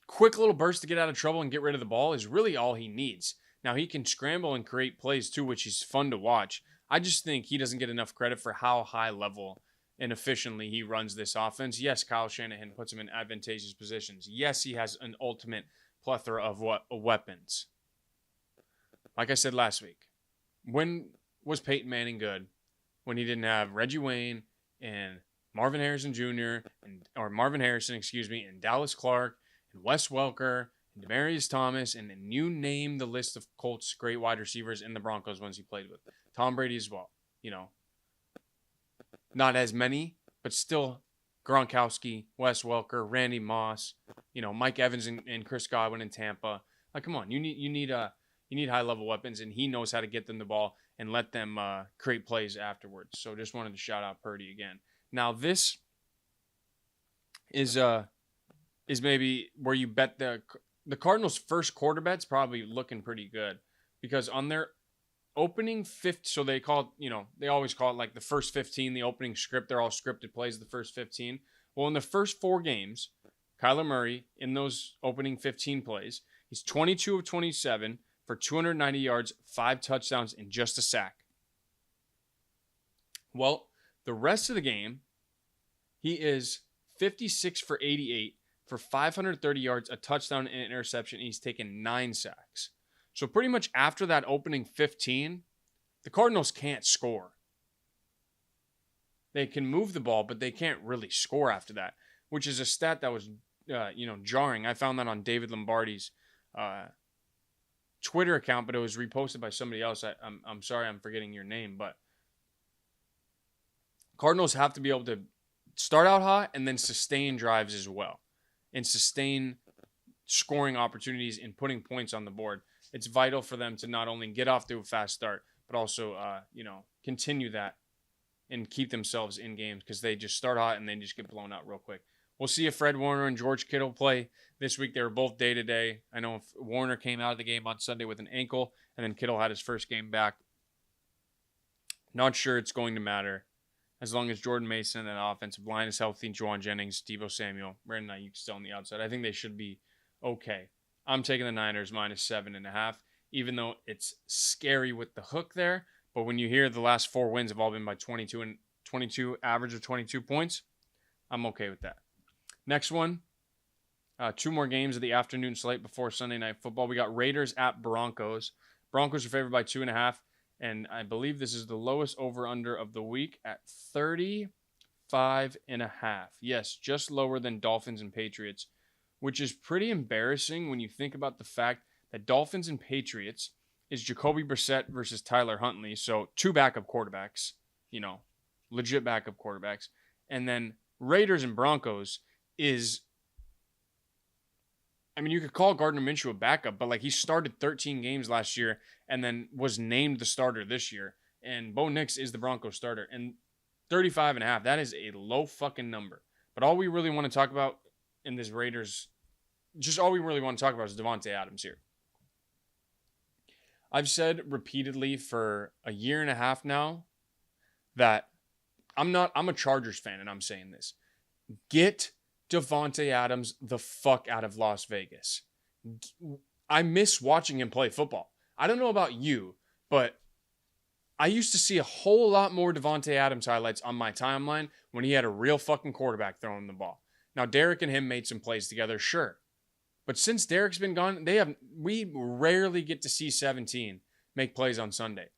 quick little burst to get out of trouble and get rid of the ball is really all he needs. Now, he can scramble and create plays too, which is fun to watch. I just think he doesn't get enough credit for how high level and efficiently he runs this offense. Yes, Kyle Shanahan puts him in advantageous positions. Yes, he has an ultimate plethora of weapons. Like I said last week, when was Peyton Manning good? When he didn't have Reggie Wayne and Marvin Harrison, and Dallas Clark and Wes Welker Demaryius Thomas, and then you name the list of Colts great wide receivers in the Broncos ones he played with. Tom Brady as well. Not as many, but still Gronkowski, Wes Welker, Randy Moss, Mike Evans and Chris Godwin in Tampa. Like, come on, you need high level weapons, and he knows how to get them the ball and let them create plays afterwards. So just wanted to shout out Purdy again. Now this is maybe where you bet the Cardinals' first quarter bet's probably looking pretty good, because on their opening fifth, so they call it, they always call it like the first 15, the opening script. They're all scripted plays, the first 15. Well, in the first 4 games, Kyler Murray, in those opening 15 plays, he's 22 of 27 for 290 yards, 5 touchdowns, and just a sack. Well, the rest of the game, he is 56 for 88 for 530 yards, a touchdown, and an interception, and he's taken 9 sacks. So pretty much after that opening 15, the Cardinals can't score. They can move the ball, but they can't really score after that, which is a stat that was, jarring. I found that on David Lombardi's Twitter account, but it was reposted by somebody else. I'm sorry, I'm forgetting your name, but Cardinals have to be able to start out hot and then sustain drives as well, and sustain scoring opportunities and putting points on the board. It's vital for them to not only get off to a fast start, but also, continue that and keep themselves in games, because they just start hot and then just get blown out real quick. We'll see if Fred Warner and George Kittle play this week. They were both day-to-day. I know if Warner came out of the game on Sunday with an ankle, and then Kittle had his first game back. Not sure it's going to matter, as long as Jordan Mason and that offensive line is healthy, Juwan Jennings, Deebo Samuel, Brandon Ayuk still on the outside. I think they should be okay. I'm taking the Niners minus 7.5, even though it's scary with the hook there. But when you hear the last 4 wins have all been by 22, average of 22 points, I'm okay with that. Next one, 2 more games of the afternoon slate before Sunday Night Football. We got Raiders at Broncos. Broncos are favored by 2.5, and I believe this is the lowest over-under of the week at 35.5. Yes, just lower than Dolphins and Patriots, which is pretty embarrassing when you think about the fact that Dolphins and Patriots is Jacoby Brissett versus Tyler Huntley. So 2 backup quarterbacks, legit backup quarterbacks. And then Raiders and Broncos is, you could call Gardner Minshew a backup, but he started 13 games last year and then was named the starter this year. And Bo Nix is the Broncos starter. And 35.5, that is a low fucking number. But all we really want to talk about in this Raiders, all we really want to talk about is Davante Adams here. I've said repeatedly for a year and a half now that I'm a Chargers fan, and I'm saying this. Get Davante Adams the fuck out of Las Vegas. I miss watching him play football. I don't know about you, but I used to see a whole lot more Davante Adams highlights on my timeline when he had a real fucking quarterback throwing the ball. Now, Derek and him made some plays together, sure. But since Derek's been gone, we rarely get to see 17 make plays on Sunday.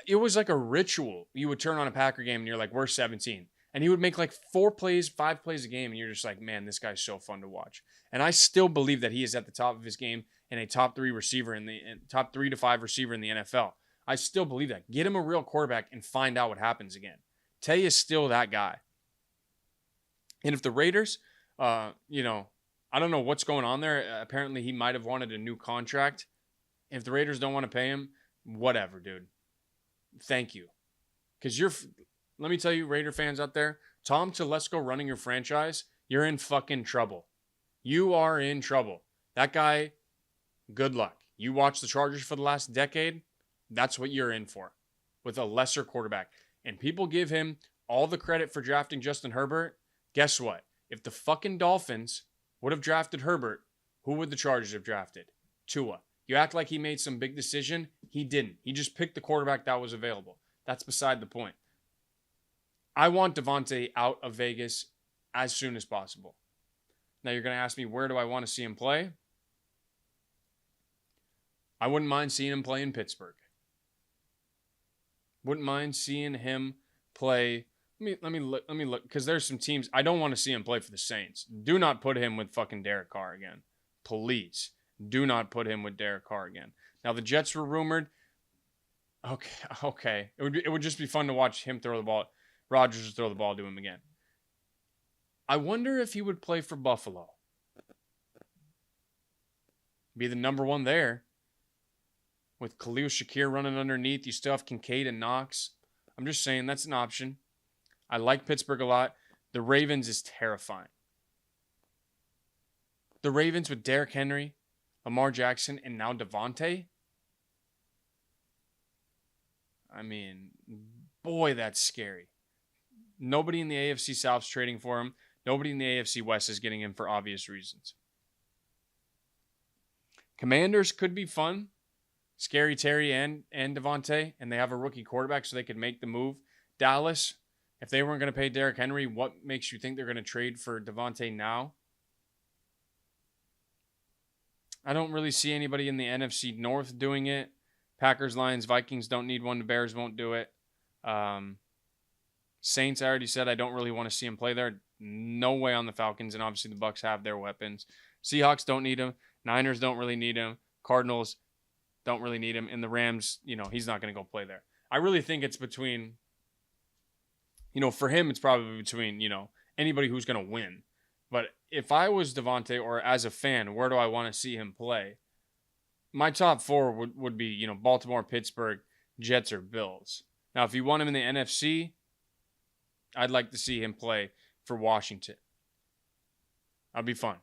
It was like a ritual. You would turn on a Packer game and you're like, we're 17. And he would make 4 plays, 5 plays a game, and you're just like, man, this guy's so fun to watch. And I still believe that he is at the top of his game and a top 3 receiver top 3 to 5 receiver in the NFL. I still believe that. Get him a real quarterback and find out what happens again. Tay is still that guy. And if the Raiders, I don't know what's going on there. Apparently, he might have wanted a new contract. If the Raiders don't want to pay him, whatever, dude. Thank you. Because let me tell you, Raider fans out there, Tom Telesco running your franchise, you're in fucking trouble. You are in trouble. That guy, good luck. You watch the Chargers for the last decade, that's what you're in for, with a lesser quarterback. And people give him all the credit for drafting Justin Herbert. Guess what? If the fucking Dolphins would have drafted Herbert, who would the Chargers have drafted? Tua. You act like he made some big decision. He didn't. He just picked the quarterback that was available. That's beside the point. I want Davante out of Vegas as soon as possible. Now you're going to ask me, where do I want to see him play? I wouldn't mind seeing him play in Pittsburgh. Wouldn't mind seeing him play. Let me look, because there's some teams I don't want to see him play for the Saints. Do not put him with fucking Derek Carr again. Please do not put him with Derek Carr again. Now, the Jets were rumored. Okay. It would just be fun to watch him throw the ball. Rodgers throw the ball to him again. I wonder if he would play for Buffalo. Be the number one there. With Khalil Shakir running underneath, you still have Kincaid and Knox. I'm just saying that's an option. I like Pittsburgh a lot. The Ravens is terrifying. The Ravens with Derrick Henry, Lamar Jackson, and now Devontae. I mean, boy, that's scary. Nobody in the AFC South is trading for him. Nobody in the AFC West is getting him for obvious reasons. Commanders could be fun. Scary Terry and Devontae, and they have a rookie quarterback so they could make the move. Dallas, if they weren't going to pay Derrick Henry, what makes you think they're going to trade for Devontae now? I don't really see anybody in the NFC North doing it. Packers, Lions, Vikings don't need one. The Bears won't do it. Saints, I already said I don't really want to see him play there. No way on the Falcons, and obviously the Bucs have their weapons. Seahawks don't need him. Niners don't really need him. Cardinals don't really need him. And the Rams, he's not going to go play there. I really think it's between, for him, it's probably between, anybody who's going to win. But if I was Devontae or as a fan, where do I want to see him play? My top four would be, Baltimore, Pittsburgh, Jets, or Bills. Now, if you want him in the NFC, I'd like to see him play for Washington. That'd be fun.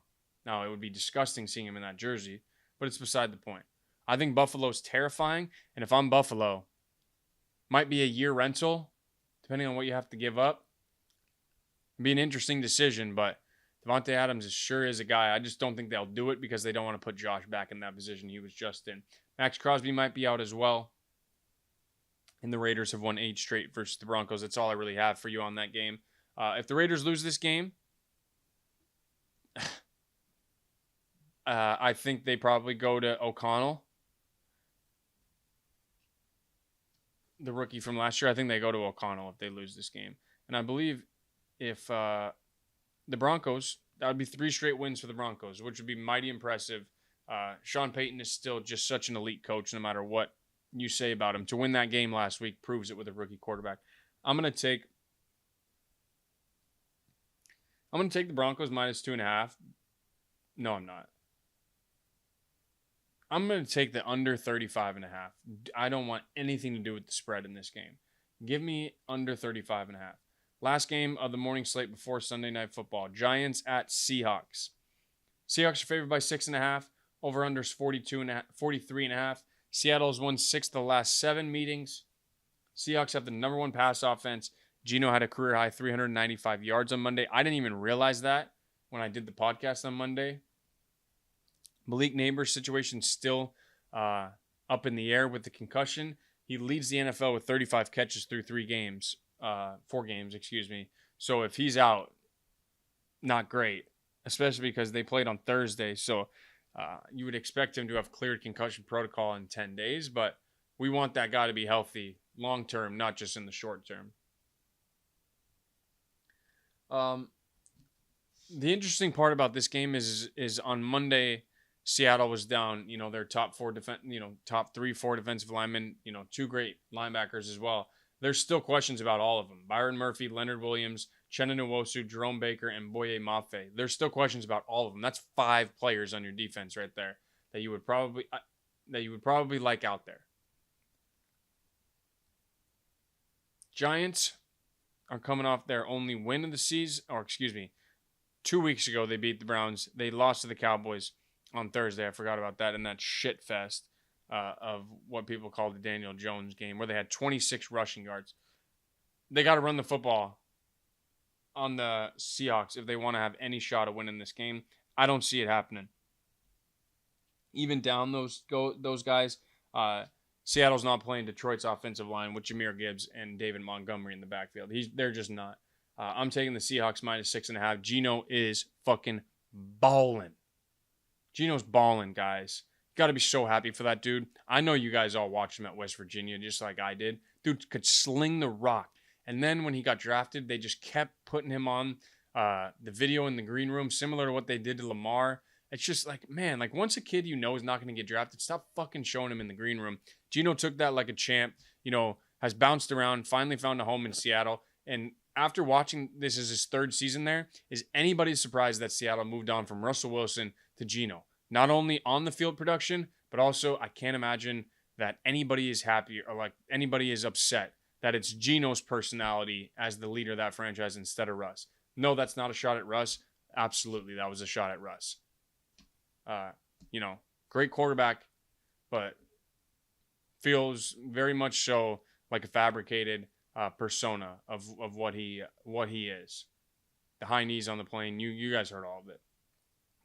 Now, it would be disgusting seeing him in that jersey, but it's beside the point. I think Buffalo's terrifying, and if I'm Buffalo, might be a year rental, depending on what you have to give up. It'd be an interesting decision, but Devontae Adams sure is a guy. I just don't think they'll do it because they don't want to put Josh back in that position he was just in. Max Crosby might be out as well. And the Raiders have won 8 straight versus the Broncos. That's all I really have for you on that game. If the Raiders lose this game, I think they probably go to O'Connell, the rookie from last year. I think they go to O'Connell if they lose this game. And I believe if the Broncos, that would be 3 straight wins for the Broncos, which would be mighty impressive. Sean Payton is still just such an elite coach no matter what you say about him. To win that game last week proves it with a rookie quarterback. I'm going to take the Broncos minus 2.5. No, I'm not. I'm going to take the under 35.5. I don't want anything to do with the spread in this game. Give me under 35.5. Last game of the morning slate before Sunday Night Football. Giants at Seahawks. Seahawks are favored by 6.5. Over-unders 43.5. Seattle's won 6 of the last 7 meetings. Seahawks have the number 1 pass offense. Geno had a career-high 395 yards on Monday. I didn't even realize that when I did the podcast on Monday. Malik Neighbors' situation still up in the air with the concussion. He leads the NFL with 35 catches through 4 games, So if he's out, not great, especially because they played on Thursday. So you would expect him to have cleared concussion protocol in 10 days, but we want that guy to be healthy long term, not just in the short term. The interesting part about this game is on Monday, Seattle was down, their top 3, 4 defensive linemen, 2 great linebackers as well. There's still questions about all of them. Byron Murphy, Leonard Williams, Chenna Nwosu, Jerome Baker, and Boye Mafe. There's still questions about all of them. That's 5 players on your defense right there that you would probably like out there. Giants are coming off their only win of the season, 2 weeks ago they beat the Browns. They lost to the Cowboys on Thursday. I forgot about that in that shit fest of what people call the Daniel Jones game, where they had 26 rushing yards. They got to run the football on the Seahawks if they want to have any shot of winning this game. I don't see it happening. Even down those guys, Seattle's not playing Detroit's offensive line with Jahmyr Gibbs and David Montgomery in the backfield. They're just not. I'm taking the Seahawks minus 6.5. Geno is fucking balling. Geno's balling, guys. Got to be so happy for that dude. I know you guys all watched him at West Virginia just like I did. Dude could sling the rock. And then when he got drafted, they just kept putting him on the video in the green room, similar to what they did to Lamar It's just like, man, like once a kid you know is not going to get drafted, stop fucking showing him in the green room. Geno took that like a champ, has bounced around, finally found a home in Seattle. And after watching this is his third season there, is anybody surprised that Seattle moved on from Russell Wilson to Geno? Not only on the field production, but also I can't imagine that anybody is happy or like anybody is upset that it's Geno's personality as the leader of that franchise instead of Russ. No, that's not a shot at Russ. Absolutely, that was a shot at Russ. Great quarterback, but feels very much so like a fabricated persona of what he is. The high knees on the plane. You guys heard all of it.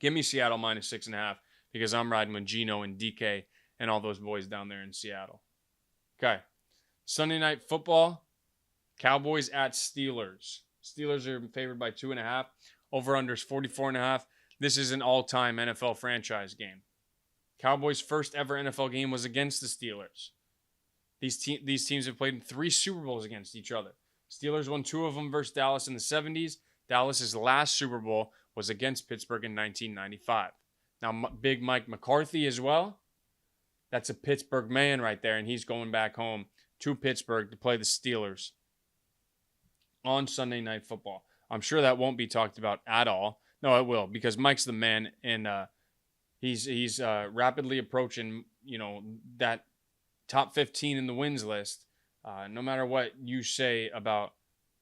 Give me Seattle minus 6.5 because I'm riding with Geno and DK and all those boys down there in Seattle. Okay. Sunday night football. Cowboys at Steelers. Steelers are favored by 2.5. Over-under is 44.5. This is an all-time NFL franchise game. Cowboys' first ever NFL game was against the Steelers. These teams have played in 3 Super Bowls against each other. Steelers won 2 of them versus Dallas in the 70s. Dallas's last Super Bowl was against Pittsburgh in 1995. Now, Big Mike McCarthy as well. That's a Pittsburgh man right there, and he's going back home to Pittsburgh to play the Steelers on Sunday Night Football. I'm sure that won't be talked about at all. No, it will, because Mike's the man, and he's rapidly approaching, that top 15 in the wins list. No matter what you say about,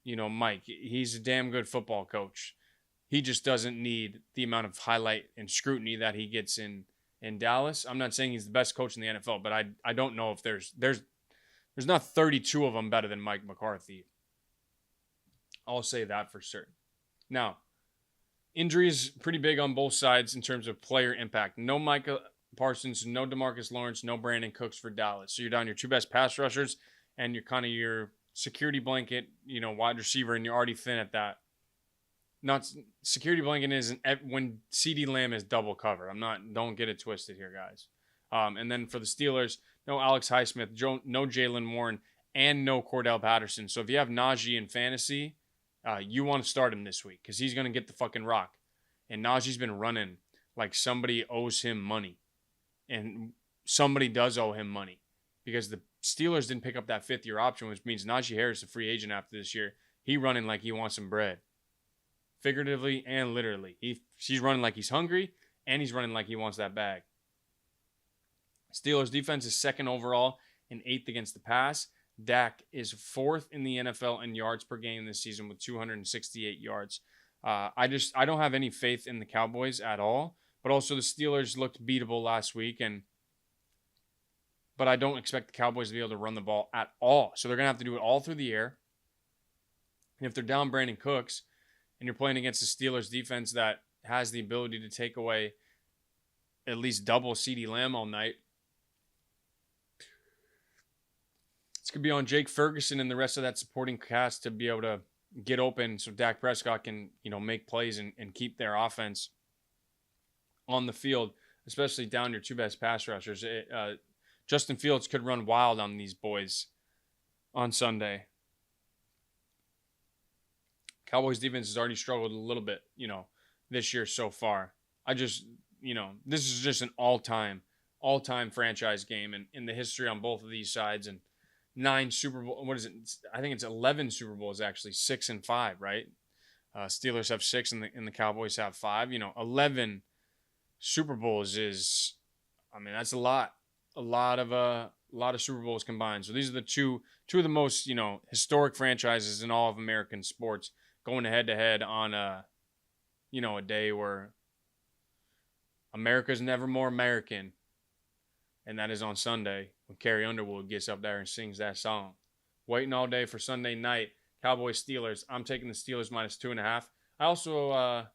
Mike, he's a damn good football coach. He just doesn't need the amount of highlight and scrutiny that he gets in Dallas. I'm not saying he's the best coach in the NFL, but I don't know if there's not 32 of them better than Mike McCarthy. I'll say that for certain. Now, injuries pretty big on both sides in terms of player impact. No Micah Parsons, no DeMarcus Lawrence, no Brandon Cooks for Dallas. So you're down your 2 best pass rushers and you're kind of your security blanket, wide receiver, and you're already thin at that. Not security blanket isn't when CeeDee Lamb is double cover. Don't get it twisted here, guys. And then for the Steelers, no Alex Highsmith, no Jalen Warren, and no Cordell Patterson. So if you have Najee in fantasy, you want to start him this week because he's going to get the fucking rock. And Najee's been running like somebody owes him money. And somebody does owe him money because the Steelers didn't pick up that 5th-year option, which means Najee Harris is a free agent after this year. He running like he wants some bread. Figuratively and literally. He's running like he's hungry, and he's running like he wants that bag. Steelers defense is 2nd overall and 8th against the pass. Dak is 4th in the NFL in yards per game this season with 268 yards. I don't have any faith in the Cowboys at all, but also the Steelers looked beatable last week, but I don't expect the Cowboys to be able to run the ball at all. So they're going to have to do it all through the air. And if they're down Brandon Cooks, and you're playing against the Steelers defense that has the ability to take away at least double CeeDee Lamb all night, it's going to be on Jake Ferguson and the rest of that supporting cast to be able to get open so Dak Prescott can, make plays and keep their offense on the field, especially down your 2 best pass rushers. Justin Fields could run wild on these boys on Sunday. Cowboys defense has already struggled a little bit, this year so far. This is just an all-time franchise game in the history on both of these sides. And 9 Super Bowl, what is it? I think it's 11 Super Bowls, actually, 6 and 5, right? Steelers have 6 and the Cowboys have 5. 11 Super Bowls is, that's a lot of Super Bowls combined. So these are the two of the most, historic franchises in all of American sports going head-to-head on a day where America's never more American, and that is on Sunday when Carrie Underwood gets up there and sings that song. Waiting all day for Sunday night, Cowboys-Steelers. I'm taking the Steelers minus 2.5. I also,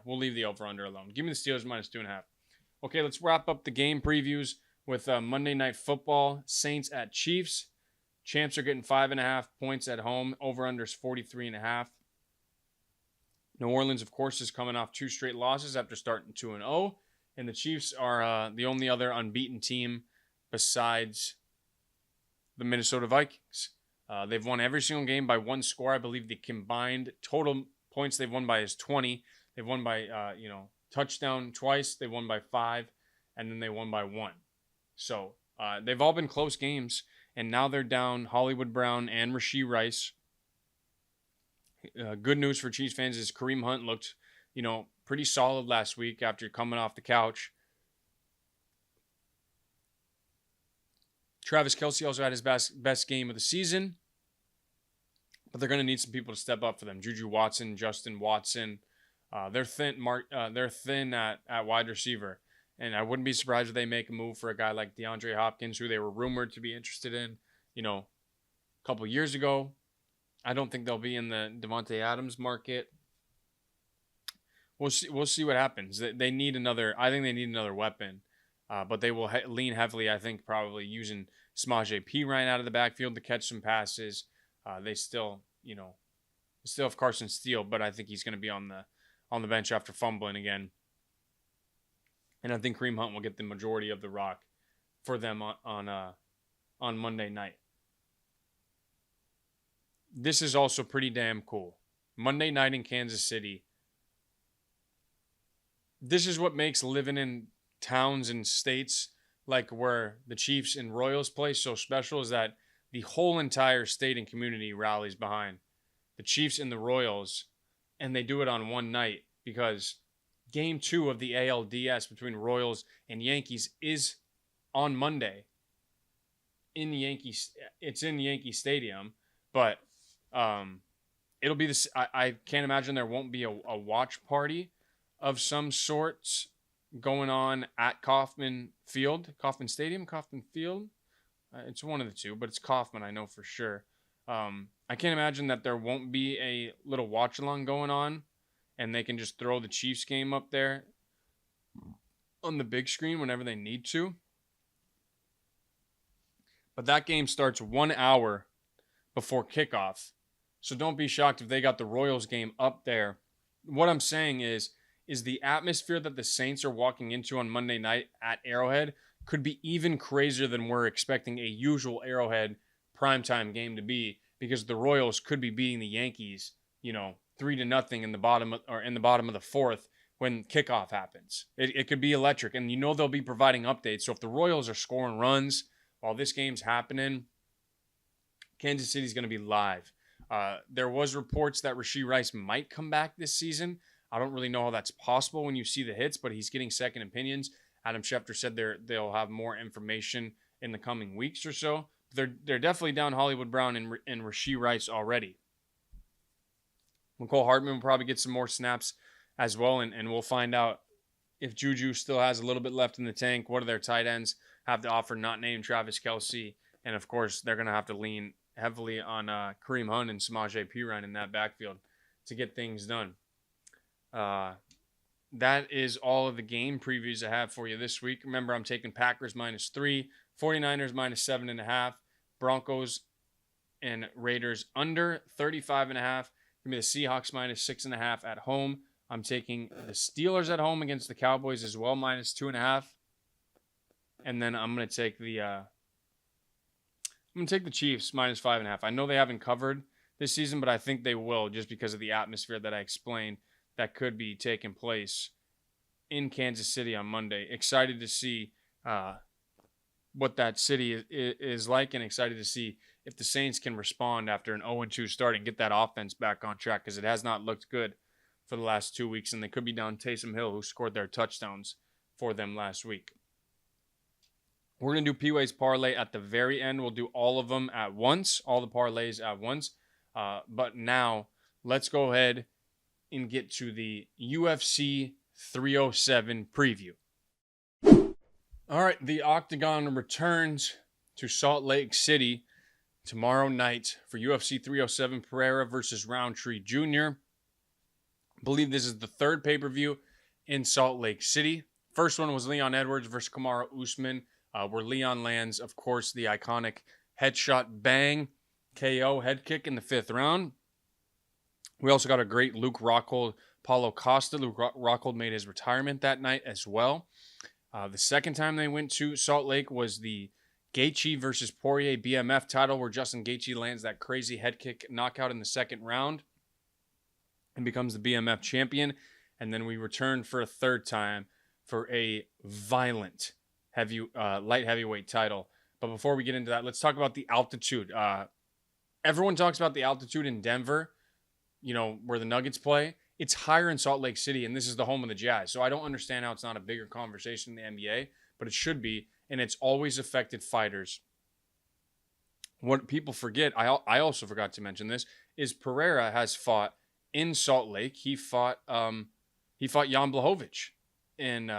we'll leave the over-under alone. Give me the Steelers minus 2.5. Okay, let's wrap up the game previews with Monday Night Football. Saints at Chiefs. Champs are getting 5.5 points at home. Over-under is 43.5. New Orleans, of course, is coming off 2 straight losses after starting 2-0. And the Chiefs are the only other unbeaten team besides the Minnesota Vikings. They've won every single game by 1 score. I believe the combined total points they've won by is 20. They've won by, touchdown twice. They won by 5, and then they won by 1. So they've all been close games, and now they're down Hollywood Brown and Rashee Rice. Good news for Chiefs fans is Kareem Hunt looked, pretty solid last week after coming off the couch. Travis Kelce also had his best game of the season, but they're going to need some people to step up for them. Juju Watson, Justin Watson, they're thin. They're thin at wide receiver, and I wouldn't be surprised if they make a move for a guy like DeAndre Hopkins, who they were rumored to be interested in, a couple years ago. I don't think they'll be in the Devontae Adams market. We'll see what happens. They need another. I think they need another weapon, but they will lean heavily. I think probably using Samaje Perine out of the backfield to catch some passes. They still have Carson Steele, but I think he's going to be on the bench after fumbling again. And I think Kareem Hunt will get the majority of the rock for them on Monday night. This is also pretty damn cool. Monday night in Kansas City. This is what makes living in towns and states like where the Chiefs and Royals play so special, is that the whole entire state and community rallies behind the Chiefs and the Royals, and they do it on one night because Game 2 of the ALDS between Royals and Yankees is on Monday. It's in Yankee Stadium, but it'll be this. I can't imagine there won't be a watch party of some sorts going on at Kauffman Field. It's one of the two, but it's Kauffman, I know for sure. I can't imagine that there won't be a little watch-along going on, and they can just throw the Chiefs game up there on the big screen whenever they need to. But that game starts 1 hour before kickoff, so don't be shocked if they got the Royals game up there. What I'm saying is the atmosphere that the Saints are walking into on Monday night at Arrowhead could be even crazier than we're expecting a usual Arrowhead primetime game to be, because the Royals could be beating the Yankees, 3-0 in the bottom of the fourth when kickoff happens. It could be electric, and they'll be providing updates. So if the Royals are scoring runs while this game's happening, Kansas City's going to be live. There was reports that Rashee Rice might come back this season. I don't really know how that's possible when you see the hits, but he's getting second opinions. Adam Schefter said they'll have more information in the coming weeks or so. They're definitely down Hollywood Brown and Rashee Rice already. McCole Hardman will probably get some more snaps as well, and we'll find out if Juju still has a little bit left in the tank. What do their tight ends have to offer, not named Travis Kelce? And, of course, they're going to have to lean heavily on Kareem Hunt and Samaje Perine in that backfield to get things done. That is all of the game previews I have for you this week. Remember, I'm taking Packers -3, 49ers -7.5, Broncos and Raiders under 35.5. Give me the Seahawks -6.5 at home. I'm taking the Steelers at home against the Cowboys as well, -2.5. And then I'm going to take the Chiefs -5.5. I know they haven't covered this season, but I think they will, just because of the atmosphere that I explained that could be taking place in Kansas City on Monday. Excited to see what that city is like, and excited to see if the Saints can respond after an 0-2 start and get that offense back on track, because it has not looked good for the last 2 weeks, and they could be down Taysom Hill, who scored their touchdowns for them last week. We're going to do PWay's Parlay at the very end. We'll do all of them at once, all the parlays at once. But now, let's go ahead and get to the UFC 307 preview. All right, the Octagon returns to Salt Lake City tomorrow night for UFC 307, Pereira versus Roundtree Jr. I believe this is the third pay-per-view in Salt Lake City. First one was Leon Edwards versus Kamaru Usman, where Leon lands, of course, the iconic headshot bang KO head kick in the 5th round. We also got a great Luke Rockhold, Paulo Costa. Luke Rockhold made his retirement that night as well. The second time they went to Salt Lake was the Gaethje versus Poirier BMF title, where Justin Gaethje lands that crazy head kick knockout in the 2nd round and becomes the BMF champion. And then we return for a third time for a violent light heavyweight title. But before we get into that, let's talk about the altitude. Everyone talks about the altitude in Denver, where the Nuggets play. It's higher in Salt Lake City, and this is the home of the Jazz. So I don't understand how it's not a bigger conversation in the NBA, but it should be, and it's always affected fighters. What people forget, I also forgot to mention this, is Pereira has fought in Salt Lake. He fought Jan Blachowicz in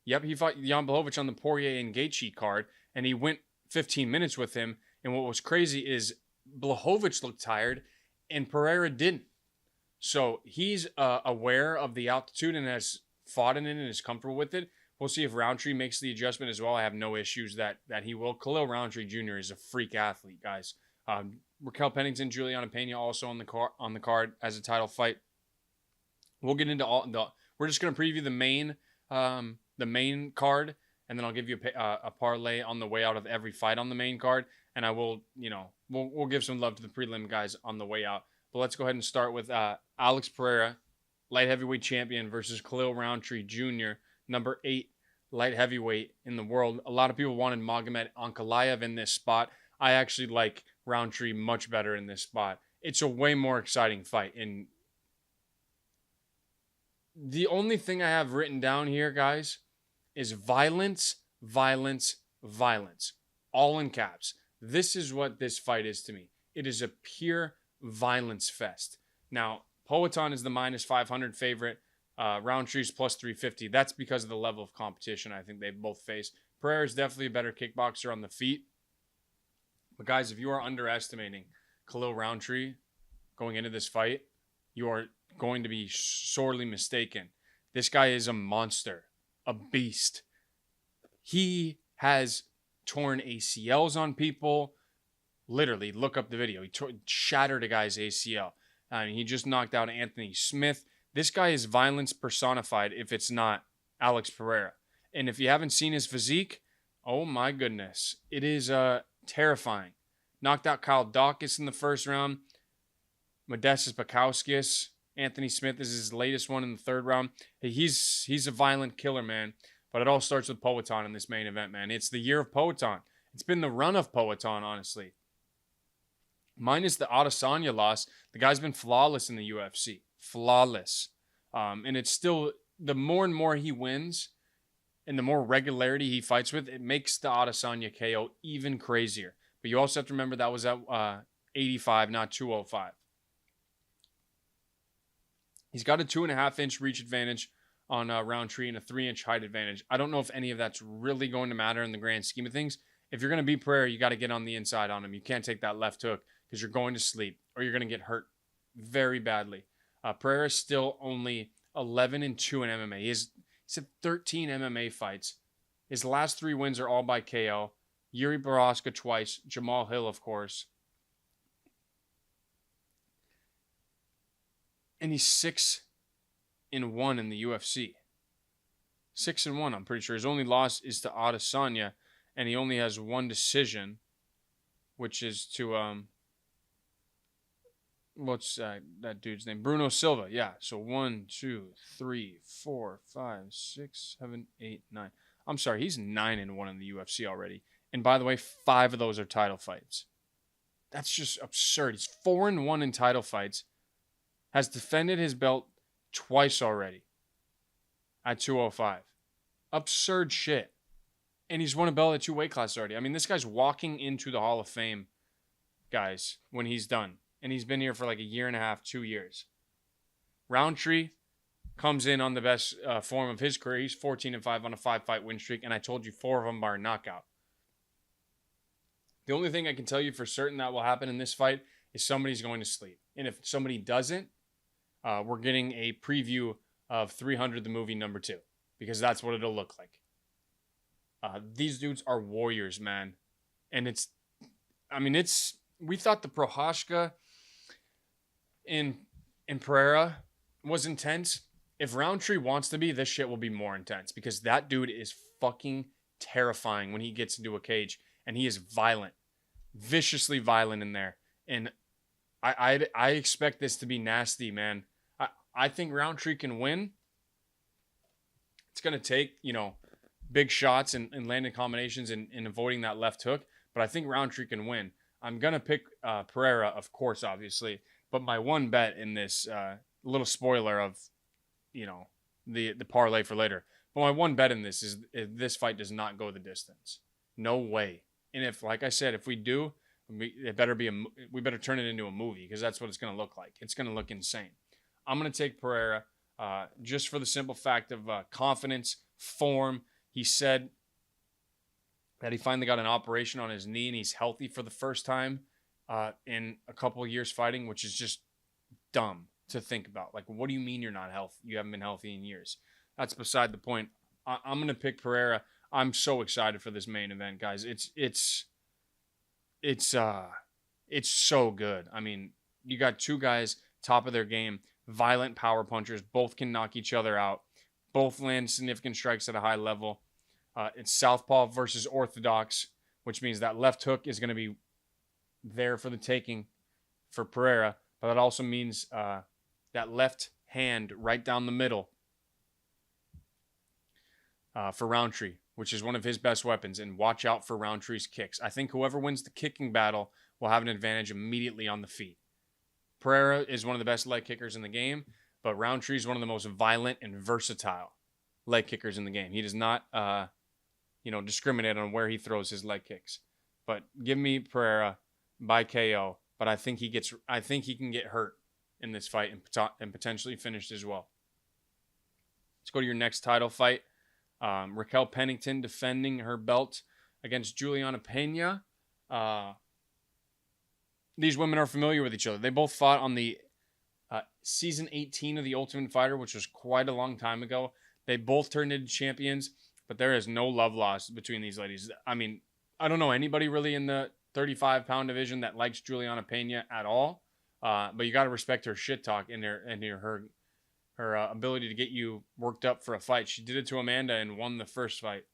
he fought Jan Blachowicz on the Poirier and Gaethje card, and he went 15 minutes with him. And what was crazy is Blachowicz looked tired, and Pereira didn't. So he's aware of the altitude and has fought in it and is comfortable with it. We'll see if Roundtree makes the adjustment as well. I have no issues that he will. Khalil Roundtree Jr. is a freak athlete, guys. Raquel Pennington, Juliana Pena also on the card as a title fight. We'll get into we're just going to preview the main card, and then I'll give you a parlay on the way out of every fight on the main card, and I will, we'll give some love to the prelim guys on the way out. But let's go ahead and start with Alex Pereira, light heavyweight champion, versus Khalil Roundtree Jr., number 8 light heavyweight in the world. A lot of people wanted Magomed Ankalaev in this spot. I actually like Roundtree much better in this spot. It's a way more exciting fight. And the only thing I have written down here, guys, is violence, violence, violence. All in caps. This is what this fight is to me. It is a pure violence fest. Now, Poatan is the minus 500 favorite. Roundtree's plus 350. That's because of the level of competition I think they both face. Pereira is definitely a better kickboxer on the feet. But guys, if you are underestimating Khalil Roundtree going into this fight, you are going to be sorely mistaken. This guy is a monster, a beast. He has torn ACLs on people. Literally, look up the video. He shattered a guy's ACL. He just knocked out Anthony Smith. This guy is violence personified if it's not Alex Pereira. And if you haven't seen his physique, oh my goodness. It is terrifying. Knocked out Kyle Dawkins in the first round. Modestas Bukauskas. Anthony Smith is his latest one in the third round. He's a violent killer, man. But it all starts with Poatan in this main event, man. It's the year of Poatan. It's been the run of Poatan, honestly. Minus the Adesanya loss, the guy's been flawless in the UFC. Flawless. And it's still, the more and more he wins and the more regularity he fights with, it makes the Adesanya KO even crazier. But you also have to remember that was at 85, not 205. He's got a 2.5-inch reach advantage on Roundtree and a 3-inch height advantage. I don't know if any of that's really going to matter in the grand scheme of things. If you're going to beat Pereira, you got to get on the inside on him. You can't take that left hook because you're going to sleep or you're going to get hurt very badly. Pereira's still only 11-2 in MMA. He's had 13 MMA fights. His last 3 wins are all by KO. Yuri Baraska twice. Jamal Hill, of course. And he's 6-1 in the UFC. 6-1, I'm pretty sure. His only loss is to Adesanya, and he only has 1 decision, which is to what's that dude's name? Bruno Silva. Yeah. So 1, 2, 3, 4, 5, 6, 7, 8, 9. I'm sorry, he's 9-1 in the UFC already. And by the way, 5 of those are title fights. That's just absurd. He's 4-1 in title fights. Has defended his belt twice already at 205. Absurd shit. And he's won a belt at 2 weight classes already. I mean, this guy's walking into the Hall of Fame, guys, when he's done. And he's been here for like a year and a half, 2 years. Roundtree comes in on the best form of his career. He's 14-5 on a 5-fight win streak. And I told you 4 of them are knockout. The only thing I can tell you for certain that will happen in this fight is somebody's going to sleep. And if somebody doesn't, we're getting a preview of 300 the movie number 2. Because that's what it'll look like. These dudes are warriors, man. And we thought the Prochazka in Pereira was intense. If Roundtree wants to be, this shit will be more intense. Because that dude is fucking terrifying when he gets into a cage. And he is violent. Viciously violent in there. And I expect this to be nasty, man. I think Roundtree can win. It's going to take, big shots and landing combinations and avoiding that left hook. But I think Roundtree can win. I'm going to pick Pereira, of course, obviously. But my one bet in this little spoiler of, the parlay for later. But my one bet in this is if this fight does not go the distance. No way. And if, like I said, if we do, we better turn it into a movie because that's what it's going to look like. It's going to look insane. I'm going to take Pereira just for the simple fact of confidence, form. He said that he finally got an operation on his knee and he's healthy for the first time in a couple of years fighting, which is just dumb to think about. Like, what do you mean you're not healthy? You haven't been healthy in years. That's beside the point. I'm going to pick Pereira. I'm so excited for this main event, guys. It's so good. I mean, you got two guys top of their game, violent power punchers. Both can knock each other out. Both land significant strikes at a high level. It's southpaw versus orthodox, which means that left hook is going to be there for the taking for Pereira. But that also means that left hand right down the middle for Roundtree, which is one of his best weapons. And watch out for Roundtree's kicks. I think whoever wins the kicking battle will have an advantage immediately on the feet. Pereira is one of the best leg kickers in the game, but Roundtree is one of the most violent and versatile leg kickers in the game. He does not, discriminate on where he throws his leg kicks. But give me Pereira by KO. But I think he can get hurt in this fight and potentially finished as well. Let's go to your next title fight. Raquel Pennington defending her belt against Juliana Pena. These women are familiar with each other. They both fought on the season 18 of The Ultimate Fighter, which was quite a long time ago. They both turned into champions, but there is no love lost between these ladies. I mean, I don't know anybody really in the 35-pound division that likes Juliana Pena at all, but you got to respect her shit talk and her ability to get you worked up for a fight. She did it to Amanda and won the first fight.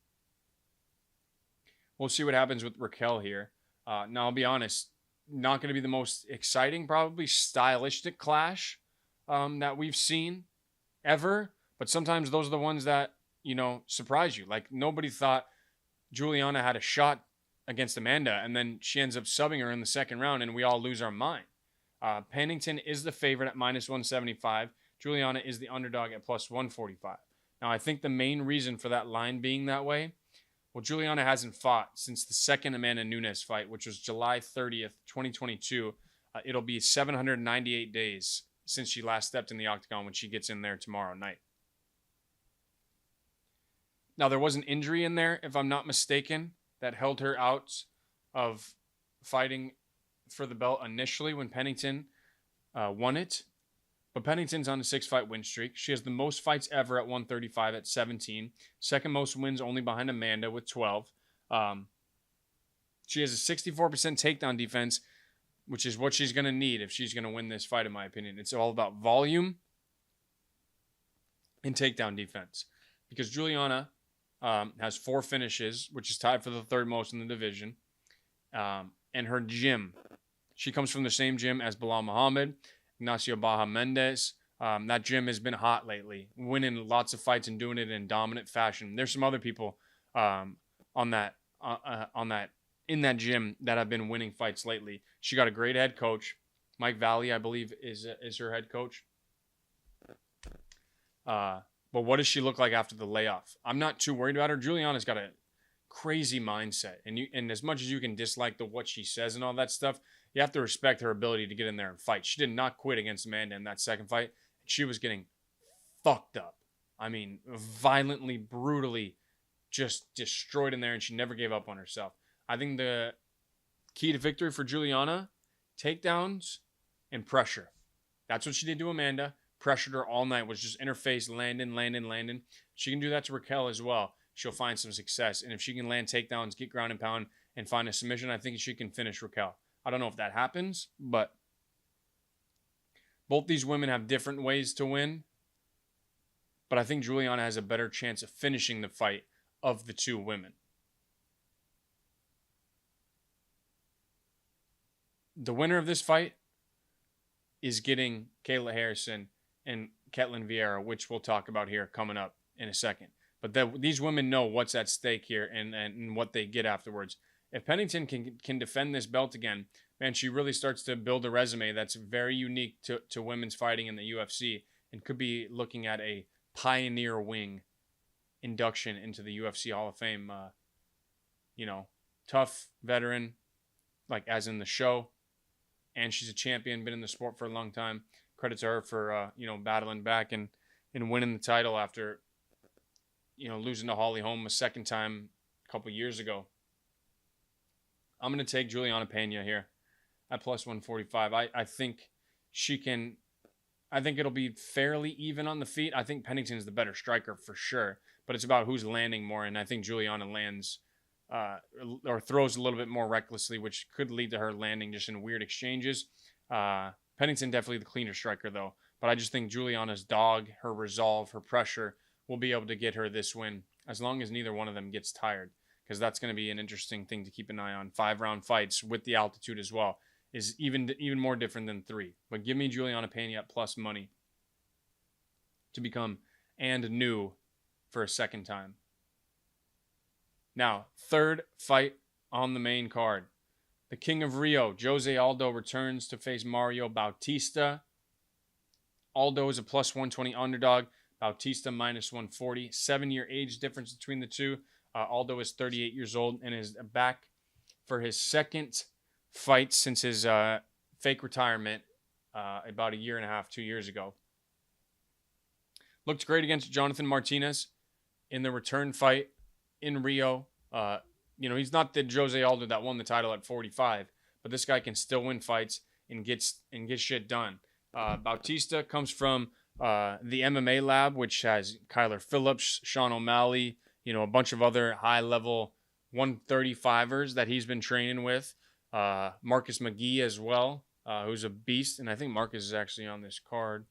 We'll see what happens with Raquel here. Now, I'll be honest, not going to be the most exciting, probably stylistic clash that we've seen ever, but sometimes those are the ones that, surprise you. Like, nobody thought Juliana had a shot against Amanda, and then she ends up subbing her in the second round, and we all lose our mind. Pennington is the favorite at minus 175. Juliana is the underdog at plus 145. Now, I think the main reason for that line being that way, well, Juliana hasn't fought since the second Amanda Nunes fight, which was July 30th, 2022. It'll be 798 days since she last stepped in the octagon when she gets in there tomorrow night. Now, there was an injury in there, if I'm not mistaken, that held her out of fighting for the belt initially when Pennington won it. But Pennington's on a 6-fight win streak. She has the most fights ever at 135 at 17. Second most wins only behind Amanda with 12. She has a 64% takedown defense, which is what she's going to need if she's going to win this fight, in my opinion. It's all about volume and takedown defense. Because Juliana has 4 finishes, which is tied for the third most in the division. And her gym, she comes from the same gym as Bilal Muhammad, Ignacio Baja Mendez. That gym has been hot lately, winning lots of fights and doing it in dominant fashion. There's some other people in that gym that have been winning fights lately. She got a great head coach. Mike Valley, I believe, is her head coach. But what does she look like after the layoff? I'm not too worried about her. Juliana's got a crazy mindset, and as much as you can dislike what she says and all that stuff, you have to respect her ability to get in there and fight. She did not quit against Amanda in that second fight. She was getting fucked up. I mean, violently, brutally just destroyed in there, and she never gave up on herself. I think the key to victory for Juliana, takedowns and pressure. That's what she did to Amanda. Pressured her all night, was just in her face, landing. She can do that to Raquel as well. She'll find some success. And if she can land takedowns, get ground and pound, and find a submission, I think she can finish Raquel. I don't know if that happens, but both these women have different ways to win. But I think Juliana has a better chance of finishing the fight of the two women. The winner of this fight is getting Kayla Harrison. And Ketlin Vieira, which we'll talk about here coming up in a second. But these women know what's at stake here and what they get afterwards. If Pennington can defend this belt again, man, she really starts to build a resume that's very unique to women's fighting in the UFC and could be looking at a pioneer wing induction into the UFC Hall of Fame. Tough veteran, like as in the show, and she's a champion, been in the sport for a long time. Credit to her for battling back and winning the title after losing to Holly Holm a second time a couple years ago. I'm going to take Juliana Pena here at plus 145. I think she can. I think it'll be fairly even on the feet. I think Pennington's the better striker for sure, but it's about who's landing more, and I think Juliana lands or throws a little bit more recklessly, which could lead to her landing just in weird exchanges. Pennington definitely the cleaner striker though, but I just think Juliana's dog, her resolve, her pressure will be able to get her this win as long as neither one of them gets tired, because that's going to be an interesting thing to keep an eye on. 5-round fights with the altitude as well is even more different than 3. But give me Juliana Pena at plus money to become and new for a second time. Now, third fight on the main card. The King of Rio, Jose Aldo, returns to face Mario Bautista. Aldo is a plus 120 underdog. Bautista minus 140. 7-year age difference between the two. Aldo is 38 years old and is back for his second fight since his fake retirement about a year and a half, 2 years ago. Looked great against Jonathan Martinez in the return fight in Rio. He's not the Jose Aldo that won the title at 45, but this guy can still win fights and get shit done. Bautista comes from the MMA lab, which has Kyler Phillips, Sean O'Malley, a bunch of other high-level 135ers that he's been training with. Marcus McGee as well, who's a beast, and I think Marcus is actually on this card.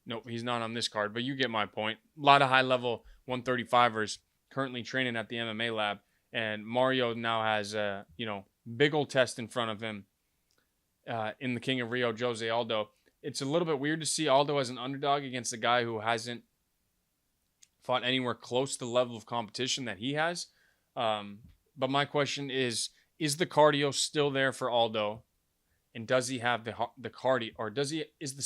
Nope, he's not on this card, but you get my point. A lot of high-level 135ers currently training at the MMA lab, and Mario now has a big old test in front of him in the King of Rio, Jose Aldo. It's a little bit weird to see Aldo as an underdog against a guy who hasn't fought anywhere close to the level of competition that he has. But my question is the cardio still there for Aldo? And does he have the cardio, or is the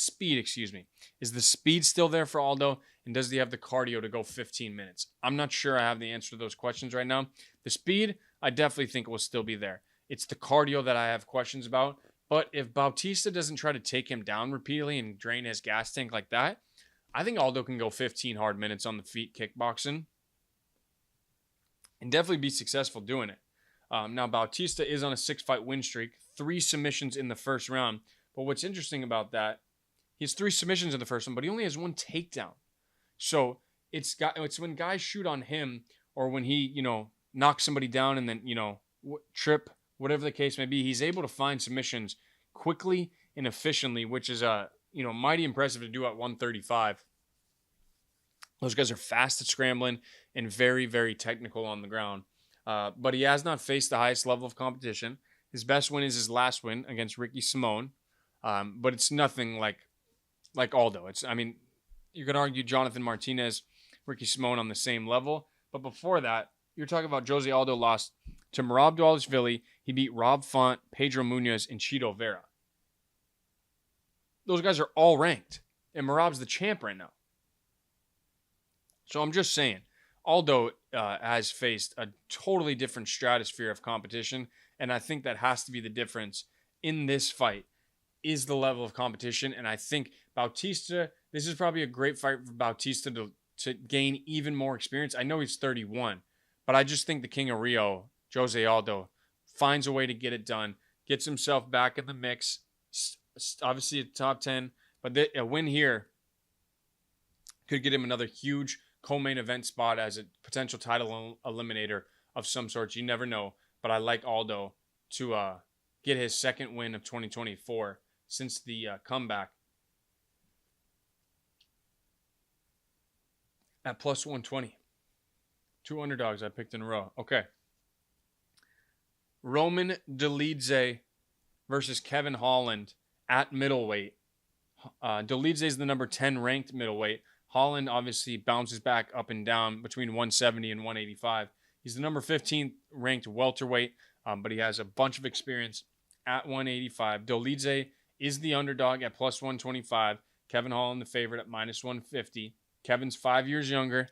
speed still there for Aldo? And does he have the cardio to go 15 minutes? I'm not sure I have the answer to those questions right now. The speed, I definitely think will still be there. It's the cardio that I have questions about. But if Bautista doesn't try to take him down repeatedly and drain his gas tank like that, I think Aldo can go 15 hard minutes on the feet kickboxing and definitely be successful doing it. Now, Bautista is on a 6-fight win streak, 3 submissions in the first round. But what's interesting about that, he has 3 submissions in the first one, but he only has 1 takedown. So it's when guys shoot on him, or when he, knocks somebody down and then, trip, whatever the case may be, he's able to find submissions quickly and efficiently, which is mighty impressive to do at 135. Those guys are fast at scrambling and very, very technical on the ground. But he has not faced the highest level of competition. His best win is his last win against Ricky Simone. But it's nothing like Aldo. You could argue Jonathan Martinez, Ricky Simone on the same level. But before that, you're talking about Jose Aldo lost to Merab Dvalishvili. He beat Rob Font, Pedro Munoz, and Chito Vera. Those guys are all ranked. And Merab's the champ right now. So I'm just saying, Aldo has faced a totally different stratosphere of competition, and I think that has to be the difference in this fight is the level of competition. And I think Bautista, this is probably a great fight for Bautista to gain even more experience. I know he's 31, but I just think the King of Rio, Jose Aldo, finds a way to get it done, gets himself back in the mix, obviously a top 10, but a win here could get him another huge co-main event spot as a potential title eliminator of some sort. You never know, but I like Aldo to get his second win of 2024 since the comeback at plus 120. 2 underdogs I picked in a row. Okay. Roman Dolidze versus Kevin Holland at middleweight. Dolidze is the number 10 ranked middleweight. Holland obviously bounces back up and down between 170 and 185. He's the number 15th ranked welterweight, but he has a bunch of experience at 185. Dolidze is the underdog at plus 125. Kevin Holland the favorite at minus 150. Kevin's 5 years younger,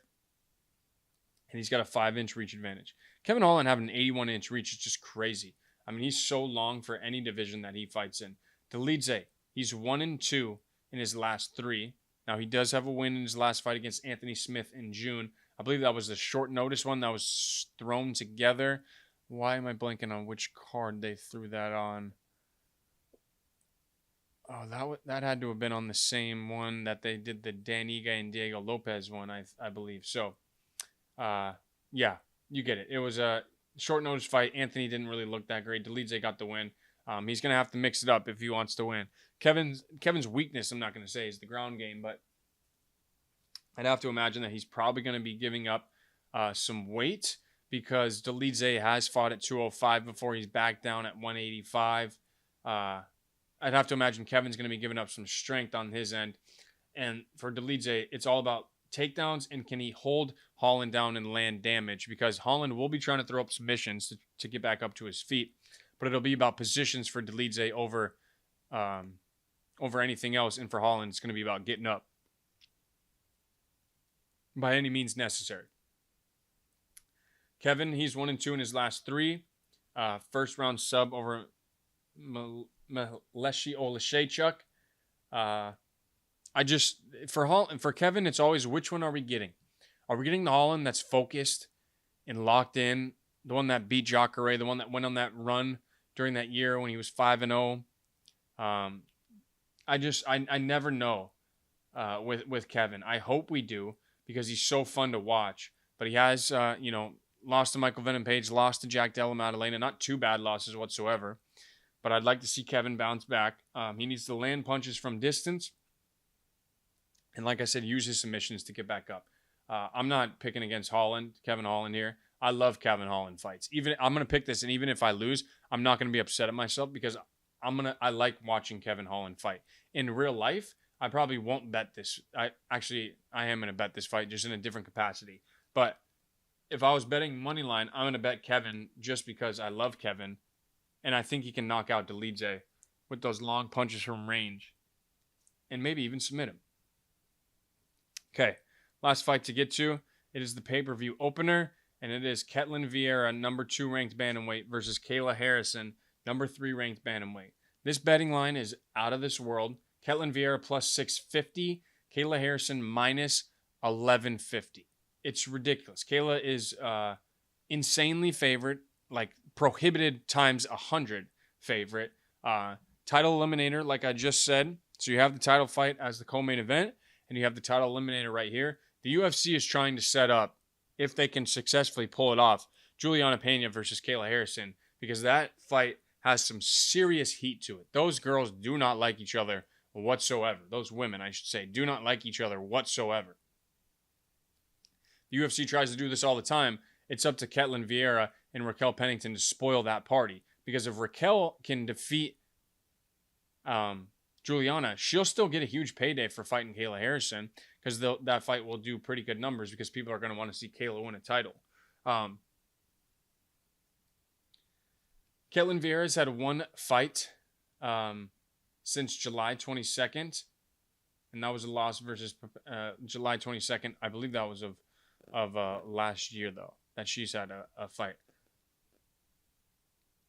and he's got a 5-inch reach advantage. Kevin Holland having an 81-inch reach is just crazy. I mean, he's so long for any division that he fights in. Dolidze, he's 1-2 in his last 3. Now, he does have a win in his last fight against Anthony Smith in June. I believe that was the short notice one that was thrown together. Why am I blanking on which card they threw that on? Oh, that had to have been on the same one that they did the Dan Ige and Diego Lopez one, I believe. So, yeah, you get it. It was a short notice fight. Anthony didn't really look that great. Dolidze got the win. He's going to have to mix it up if he wants to win. Kevin's weakness, I'm not going to say, is the ground game, but I'd have to imagine that he's probably going to be giving up some weight because Dolidze has fought at 205 before he's back down at 185. I'd have to imagine Kevin's going to be giving up some strength on his end. And for Dolidze, it's all about takedowns and can he hold Holland down and land damage, because Holland will be trying to throw up submissions to get back up to his feet. But it'll be about positions for Dolidze over anything else. And for Holland, it's going to be about getting up by any means necessary. Kevin, he's 1-2 in his last 3. First round sub over Maleshi Olashechuk. For Kevin, it's always which one are we getting? Are we getting the Holland that's focused and locked in, the one that beat Jacare, the one that went on that run during that year when he was 5-0? I never know with Kevin. I hope we do, because he's so fun to watch. But he has, lost to Michael Venom Page, lost to Jack Della Maddalena. Not too bad losses whatsoever. But I'd like to see Kevin bounce back. He needs to land punches from distance. And like I said, use his submissions to get back up. I'm not picking against Kevin Holland here. I love Kevin Holland fights. I'm going to pick this, and even if I lose, I'm not going to be upset at myself, because I like watching Kevin Holland fight. In real life, I probably won't bet this. I am going to bet this fight, just in a different capacity. But if I was betting money line, I'm going to bet Kevin just because I love Kevin, and I think he can knock out Dolidze with those long punches from range, and maybe even submit him. Okay, last fight to get to. It is the pay-per-view opener, and it is Ketlin Vieira, number 2 ranked bantamweight, versus Kayla Harrison, number 3 ranked bantamweight. This betting line is out of this world. Ketlin Vieira plus 650, Kayla Harrison minus 1150. It's ridiculous. Kayla is insanely favorite, like prohibited times 100 favorite. Title eliminator, like I just said. So you have the title fight as the co-main event, and you have the title eliminator right here. The UFC is trying to set up, if they can successfully pull it off, Juliana Pena versus Kayla Harrison, because that fight has some serious heat to it. Those girls do not like each other whatsoever. Those women, I should say, do not like each other whatsoever. The UFC tries to do this all the time. It's up to Ketlin Vieira and Raquel Pennington to spoil that party, because if Raquel can defeat Juliana, she'll still get a huge payday for fighting Kayla Harrison, because that fight will do pretty good numbers, because people are going to want to see Kayla win a title. Ketlin Vieira's had one fight since July 22nd, and that was a loss versus July 22nd. I believe that was of last year, though, that she's had a fight.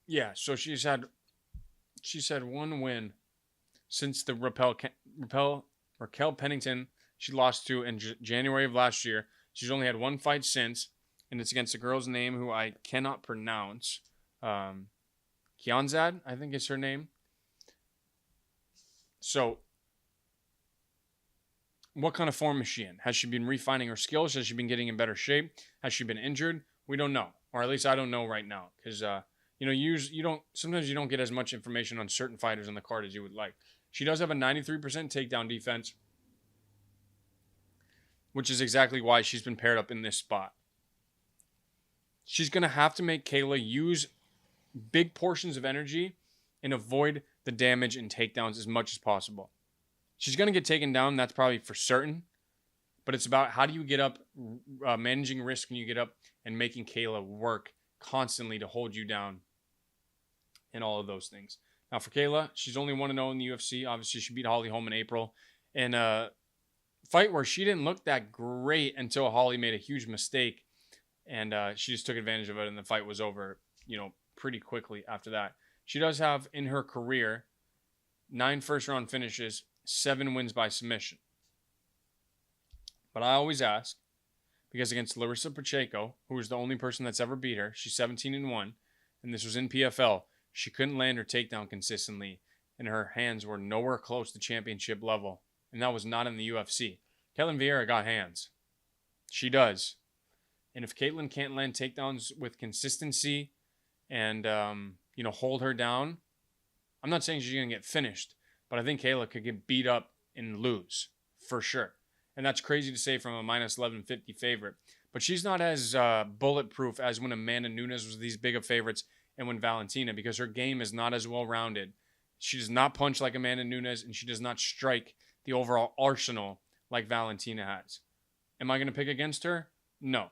Yeah, so she's had one win since the Raquel Pennington she lost to in January of last year. She's only had one fight since, and it's against a girl's name who I cannot pronounce. Kianzad, I think is her name. So, what kind of form is she in? Has she been refining her skills? Has she been getting in better shape? Has she been injured? We don't know, or at least I don't know right now, because sometimes you don't get as much information on certain fighters on the card as you would like. She does have a 93% takedown defense, which is exactly why she's been paired up in this spot. She's going to have to make Kayla use big portions of energy and avoid the damage and takedowns as much as possible. She's going to get taken down. That's probably for certain. But it's about how do you get up, managing risk when you get up, and making Kayla work constantly to hold you down and all of those things. Now, for Kayla, she's only 1-0 in the UFC. Obviously, she beat Holly Holm in April. In a fight where she didn't look that great until Holly made a huge mistake. And she just took advantage of it, and the fight was over, pretty quickly after that. She does have, in her career, 9 first-round finishes, 7 wins by submission. But I always ask, because against Larissa Pacheco, who was the only person that's ever beat her, she's 17-1, and this was in PFL, she couldn't land her takedown consistently, and her hands were nowhere close to championship level, and that was not in the UFC. Ketlen Vieira got hands. She does. And if Caitlin can't land takedowns with consistency and, hold her down, I'm not saying she's going to get finished, but I think Kayla could get beat up and lose, for sure. And that's crazy to say from a minus 1150 favorite. But she's not as bulletproof as when Amanda Nunes was these big of favorites and when Valentina, because her game is not as well-rounded. She does not punch like Amanda Nunes, and she does not strike the overall arsenal like Valentina has. Am I going to pick against her? No.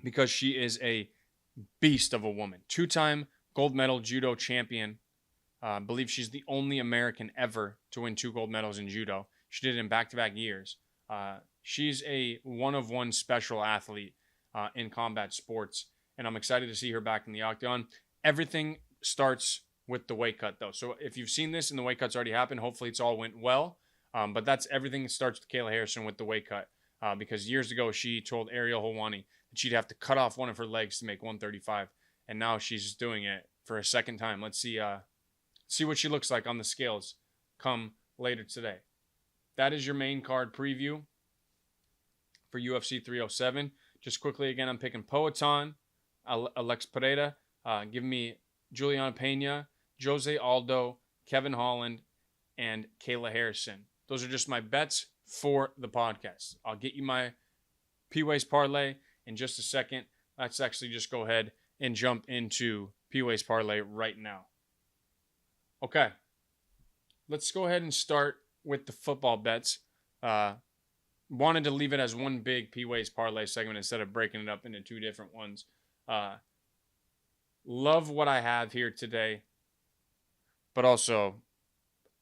Because she is a beast of a woman. 2-time gold medal judo champion. I believe she's the only American ever to win 2 gold medals in judo. She did it in back-to-back years. She's a one-of-one special athlete in combat sports, and I'm excited to see her back in the octagon. Everything starts with the weight cut, though. So if you've seen this and the weight cut's already happened, hopefully it's all went well. But that's everything that starts with Kayla Harrison with the weight cut. Because years ago, she told Ariel Helwani that she'd have to cut off one of her legs to make 135. And now she's just doing it for a second time. Let's see what she looks like on the scales come later today. That is your main card preview for UFC 307. Just quickly again, I'm picking Poatan, Alex Pereira. Give me Juliana Pena, Jose Aldo, Kevin Holland, and Kayla Harrison. Those are just my bets for the podcast. I'll get you my PWay's Parlay in just a second. Let's actually just go ahead and jump into PWay's Parlay right now. Okay. Let's go ahead and start with the football bets. Wanted to leave it as one big PWay's Parlay segment instead of breaking it up into 2 different ones. Love what I have here today, but also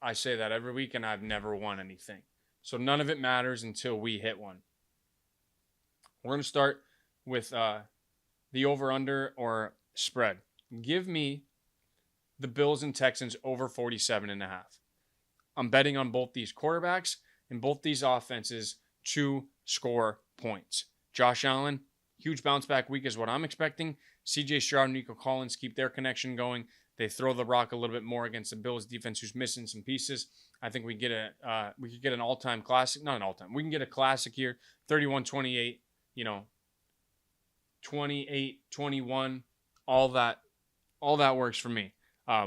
I say that every week and I've never won anything. So none of it matters until we hit one. We're going to start with the over-under or spread. Give me the Bills and Texans over 47.5. I'm betting on both these quarterbacks and both these offenses to score points. Josh Allen, huge bounce back week is what I'm expecting. CJ Stroud and Nico Collins keep their connection going. They throw the rock a little bit more against the Bills defense, who's missing some pieces. I think we could get an all-time classic. Not an all-time. We can get a classic here, 31-28, 28-21. All that works for me.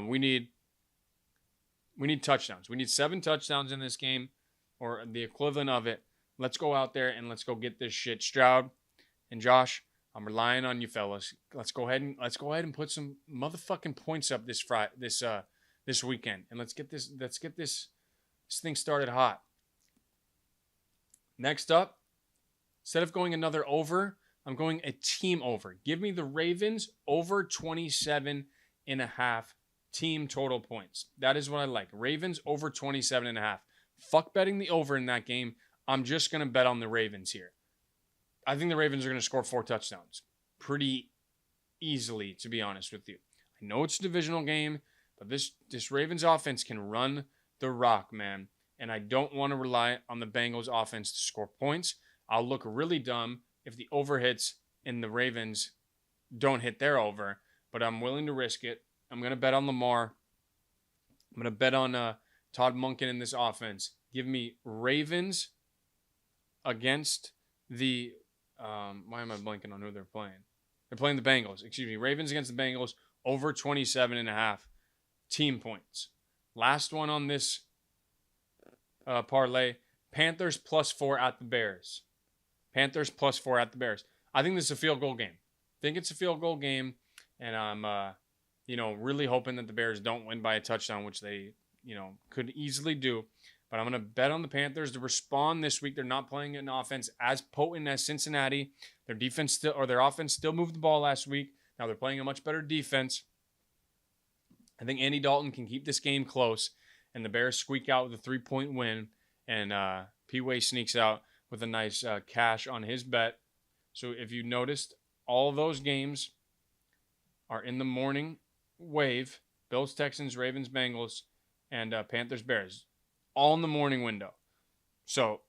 We need touchdowns. We need 7 touchdowns in this game, or the equivalent of it. Let's go out there and let's go get this shit. Stroud and Josh, I'm relying on you fellas. Let's go ahead and put some motherfucking points up this weekend, and let's get this thing started hot. Next up, instead of going another over, I'm going a team over. Give me the Ravens over 27.5 team total points. That is what I like. Ravens over 27.5. Fuck betting the over in that game. I'm just going to bet on the Ravens here. I think the Ravens are going to score 4 touchdowns pretty easily, to be honest with you. I know it's a divisional game, but this Ravens offense can run the rock, man. And I don't want to rely on the Bengals offense to score points. I'll look really dumb if the over hits and the Ravens don't hit their over, but I'm willing to risk it. I'm going to bet on Lamar. I'm going to bet on Todd Monken in this offense. Give me Ravens against the why am I blanking on who they're playing? They're playing the Bengals. Excuse me. Ravens against the Bengals over 27.5 team points. Last one on this parlay. Panthers +4 at the Bears. Panthers +4 at the Bears. I think this is a field goal game. I think it's a field goal game, and I'm really hoping that the Bears don't win by a touchdown, which they could easily do. But I'm going to bet on the Panthers to respond this week. They're not playing an offense as potent as Cincinnati. Their offense still moved the ball last week. Now they're playing a much better defense. I think Andy Dalton can keep this game close, and the Bears squeak out with a 3-point win, and PWay sneaks out with a nice cash on his bet. So if you noticed, all of those games are in the morning wave. Bills, Texans, Ravens, Bengals, and Panthers, Bears. All in the morning window. So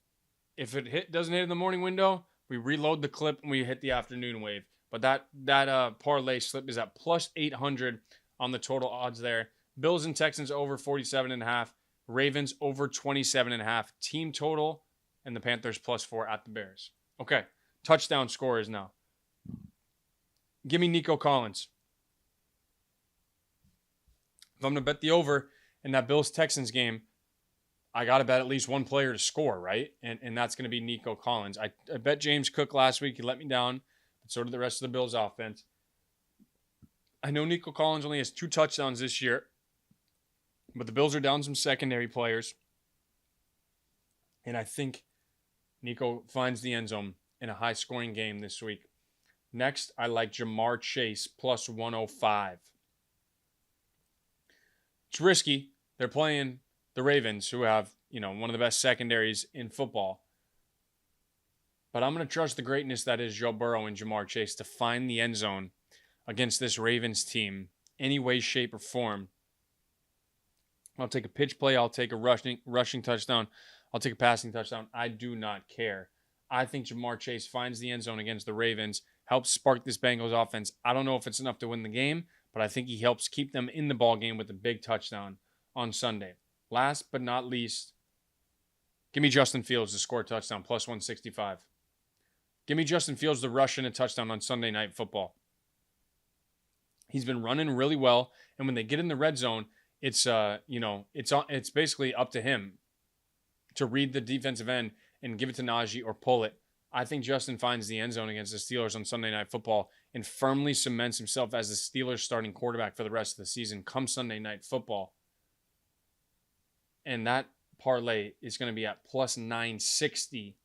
if it doesn't hit in the morning window, we reload the clip and we hit the afternoon wave. But that parlay slip is at plus 800 on the total odds there. Bills and Texans over 47.5. Ravens over 27.5. Team total and the Panthers plus 4 at the Bears. Okay, touchdown scorers now. Give me Nico Collins. If I'm going to bet the over in that Bills-Texans game, I got to bet at least one player to score, right? And that's going to be Nico Collins. I bet James Cook last week. He let me down, but so did the rest of the Bills offense. I know Nico Collins only has 2 touchdowns this year, but the Bills are down some secondary players. And I think Nico finds the end zone in a high-scoring game this week. Next, I like Jamar Chase plus 105. It's risky. They're playing the Ravens, who have, one of the best secondaries in football. But I'm going to trust the greatness that is Joe Burrow and Jamar Chase to find the end zone against this Ravens team, any way, shape, or form. I'll take a pitch play. I'll take a rushing touchdown. I'll take a passing touchdown. I do not care. I think Jamar Chase finds the end zone against the Ravens, helps spark this Bengals offense. I don't know if it's enough to win the game, but I think he helps keep them in the ball game with a big touchdown on Sunday. Last but not least, give me Justin Fields to score a touchdown, plus 165. Give me Justin Fields to rush in a touchdown on Sunday Night Football. He's been running really well, and when they get in the red zone, it's basically up to him to read the defensive end and give it to Najee or pull it. I think Justin finds the end zone against the Steelers on Sunday Night Football and firmly cements himself as the Steelers' starting quarterback for the rest of the season come Sunday Night Football. And that parlay is going to be at plus 960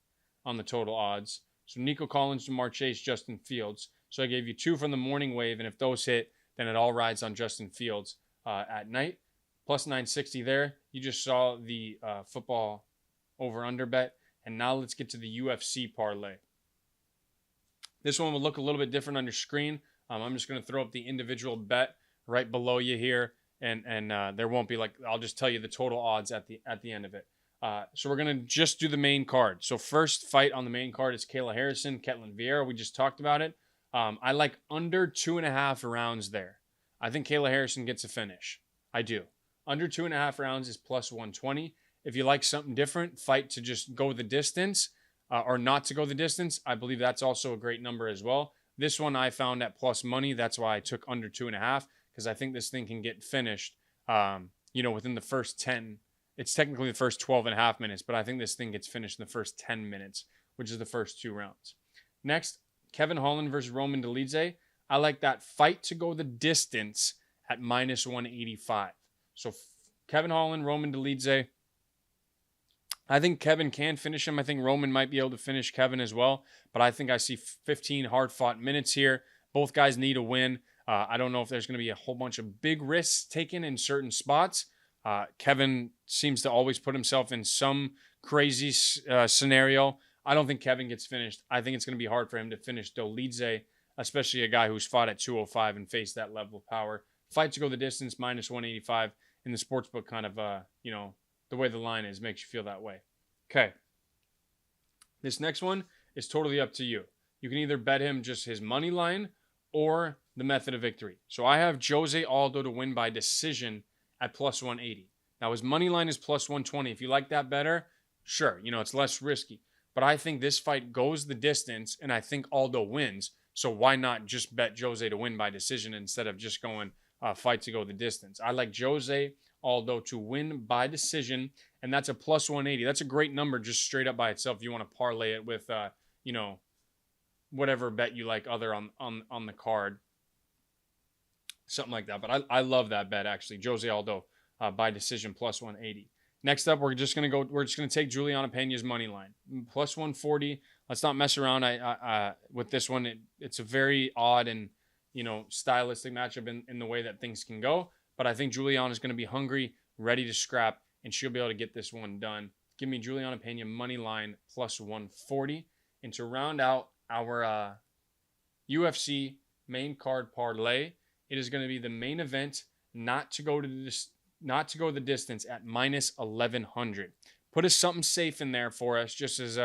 on the total odds. So Nico Collins, Jamar Chase, Justin Fields. So I gave you 2 from the morning wave, and if those hit, then it all rides on Justin Fields at night. Plus 960 there. You just saw the football over-under bet. And now let's get to the UFC parlay. This one will look a little bit different on your screen. I'm just going to throw up the individual bet right below you here. And there won't be I'll just tell you the total odds at the end of it. So we're going to just do the main card. So first fight on the main card is Kayla Harrison, Ketlin Vieira. We just talked about it. I like under 2.5 rounds there. I think Kayla Harrison gets a finish. I do. Under 2.5 rounds is plus 120. If you like something different, fight to just go the distance or not to go the distance. I believe that's also a great number as well. This one I found at plus money. That's why I took under 2.5 because I think this thing can get finished, within the first 10. It's technically the first 12.5 minutes, but I think this thing gets finished in the first 10 minutes, which is the first 2 rounds. Next, Kevin Holland versus Roman Dolidze. I like that fight to go the distance at minus 185. So Kevin Holland, Roman Dolidze. I think Kevin can finish him. I think Roman might be able to finish Kevin as well. But I think I see 15 hard-fought minutes here. Both guys need a win. I don't know if there's going to be a whole bunch of big risks taken in certain spots. Kevin seems to always put himself in some crazy scenario. I don't think Kevin gets finished. I think it's going to be hard for him to finish Dolidze, especially a guy who's fought at 205 and faced that level of power. Fight to go the distance, minus 185. In the sportsbook kind of, the way the line is makes you feel that way. Okay. This next one is totally up to you. You can either bet him just his money line or the method of victory. So I have Jose Aldo to win by decision at plus 180. Now his money line is plus 120. If you like that better, sure, it's less risky. But I think this fight goes the distance, and I think Aldo wins. So why not just bet Jose to win by decision instead of just going fight to go the distance? I like Jose Aldo to win by decision, and that's a plus 180. That's a great number just straight up by itself. If you want to parlay it with, whatever bet you like other on the card, something like that. But I love that bet, actually. Jose Aldo by decision plus 180. Next up, we're just gonna take Juliana Pena's money line plus 140. Let's not mess around. With this one, it's a very odd and stylistic matchup in the way that things can go. But I think Juliana is going to be hungry, ready to scrap, and she'll be able to get this one done. Give me Juliana Pena money line plus 140. And to round out our UFC main card parlay, it is going to be the main event not to go the distance at minus 1100. Put us something safe in there for us, just as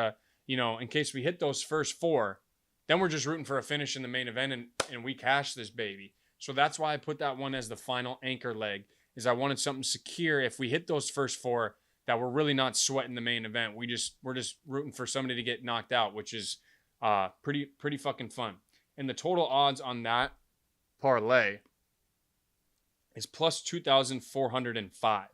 in case we hit those first four, then we're just rooting for a finish in the main event and we cash this baby. So that's why I put that one as the final anchor leg, is I wanted something secure. If we hit those first four, that we're really not sweating the main event. We're just rooting for somebody to get knocked out, which is pretty fucking fun. And the total odds on that parlay is plus 2,405.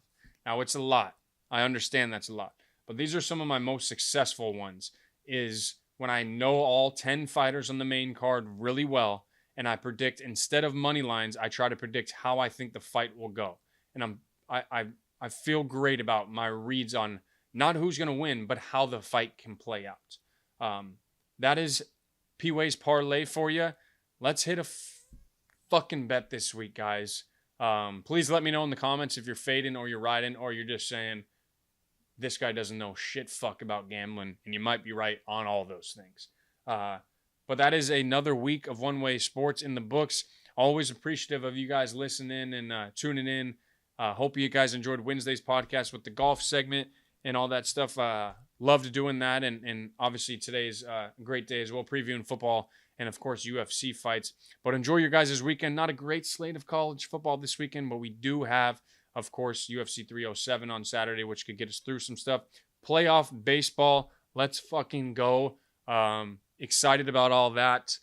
Now it's a lot. I understand that's a lot. But these are some of my most successful ones, is when I know all 10 fighters on the main card really well, and I predict, instead of money lines, I try to predict how I think the fight will go. And I feel great about my reads on not who's going to win, but how the fight can play out. That is PWay's parlay for you. Let's hit a fucking bet this week, guys. Please let me know in the comments if you're fading or you're riding or you're just saying, this guy doesn't know shit fuck about gambling, and you might be right on all those things. But that is another week of One Way Sports in the books. Always appreciative of you guys listening and tuning in. Hope you guys enjoyed Wednesday's podcast with the golf segment and all that stuff. Loved doing that, and obviously today's a great day as well, previewing football and, of course, UFC fights. But enjoy your guys' weekend. Not a great slate of college football this weekend, but we do have, of course, UFC 307 on Saturday, which could get us through some stuff. Playoff baseball. Let's fucking go. Excited about all that,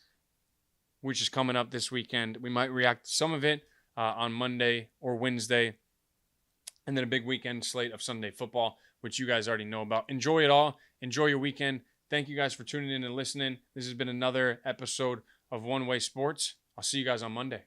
which is coming up this weekend. We might react to some of it on Monday or Wednesday. And then a big weekend slate of Sunday football, which you guys already know about. Enjoy it all. Enjoy your weekend. Thank you guys for tuning in and listening. This has been another episode of One Way Sports. I'll see you guys on Monday.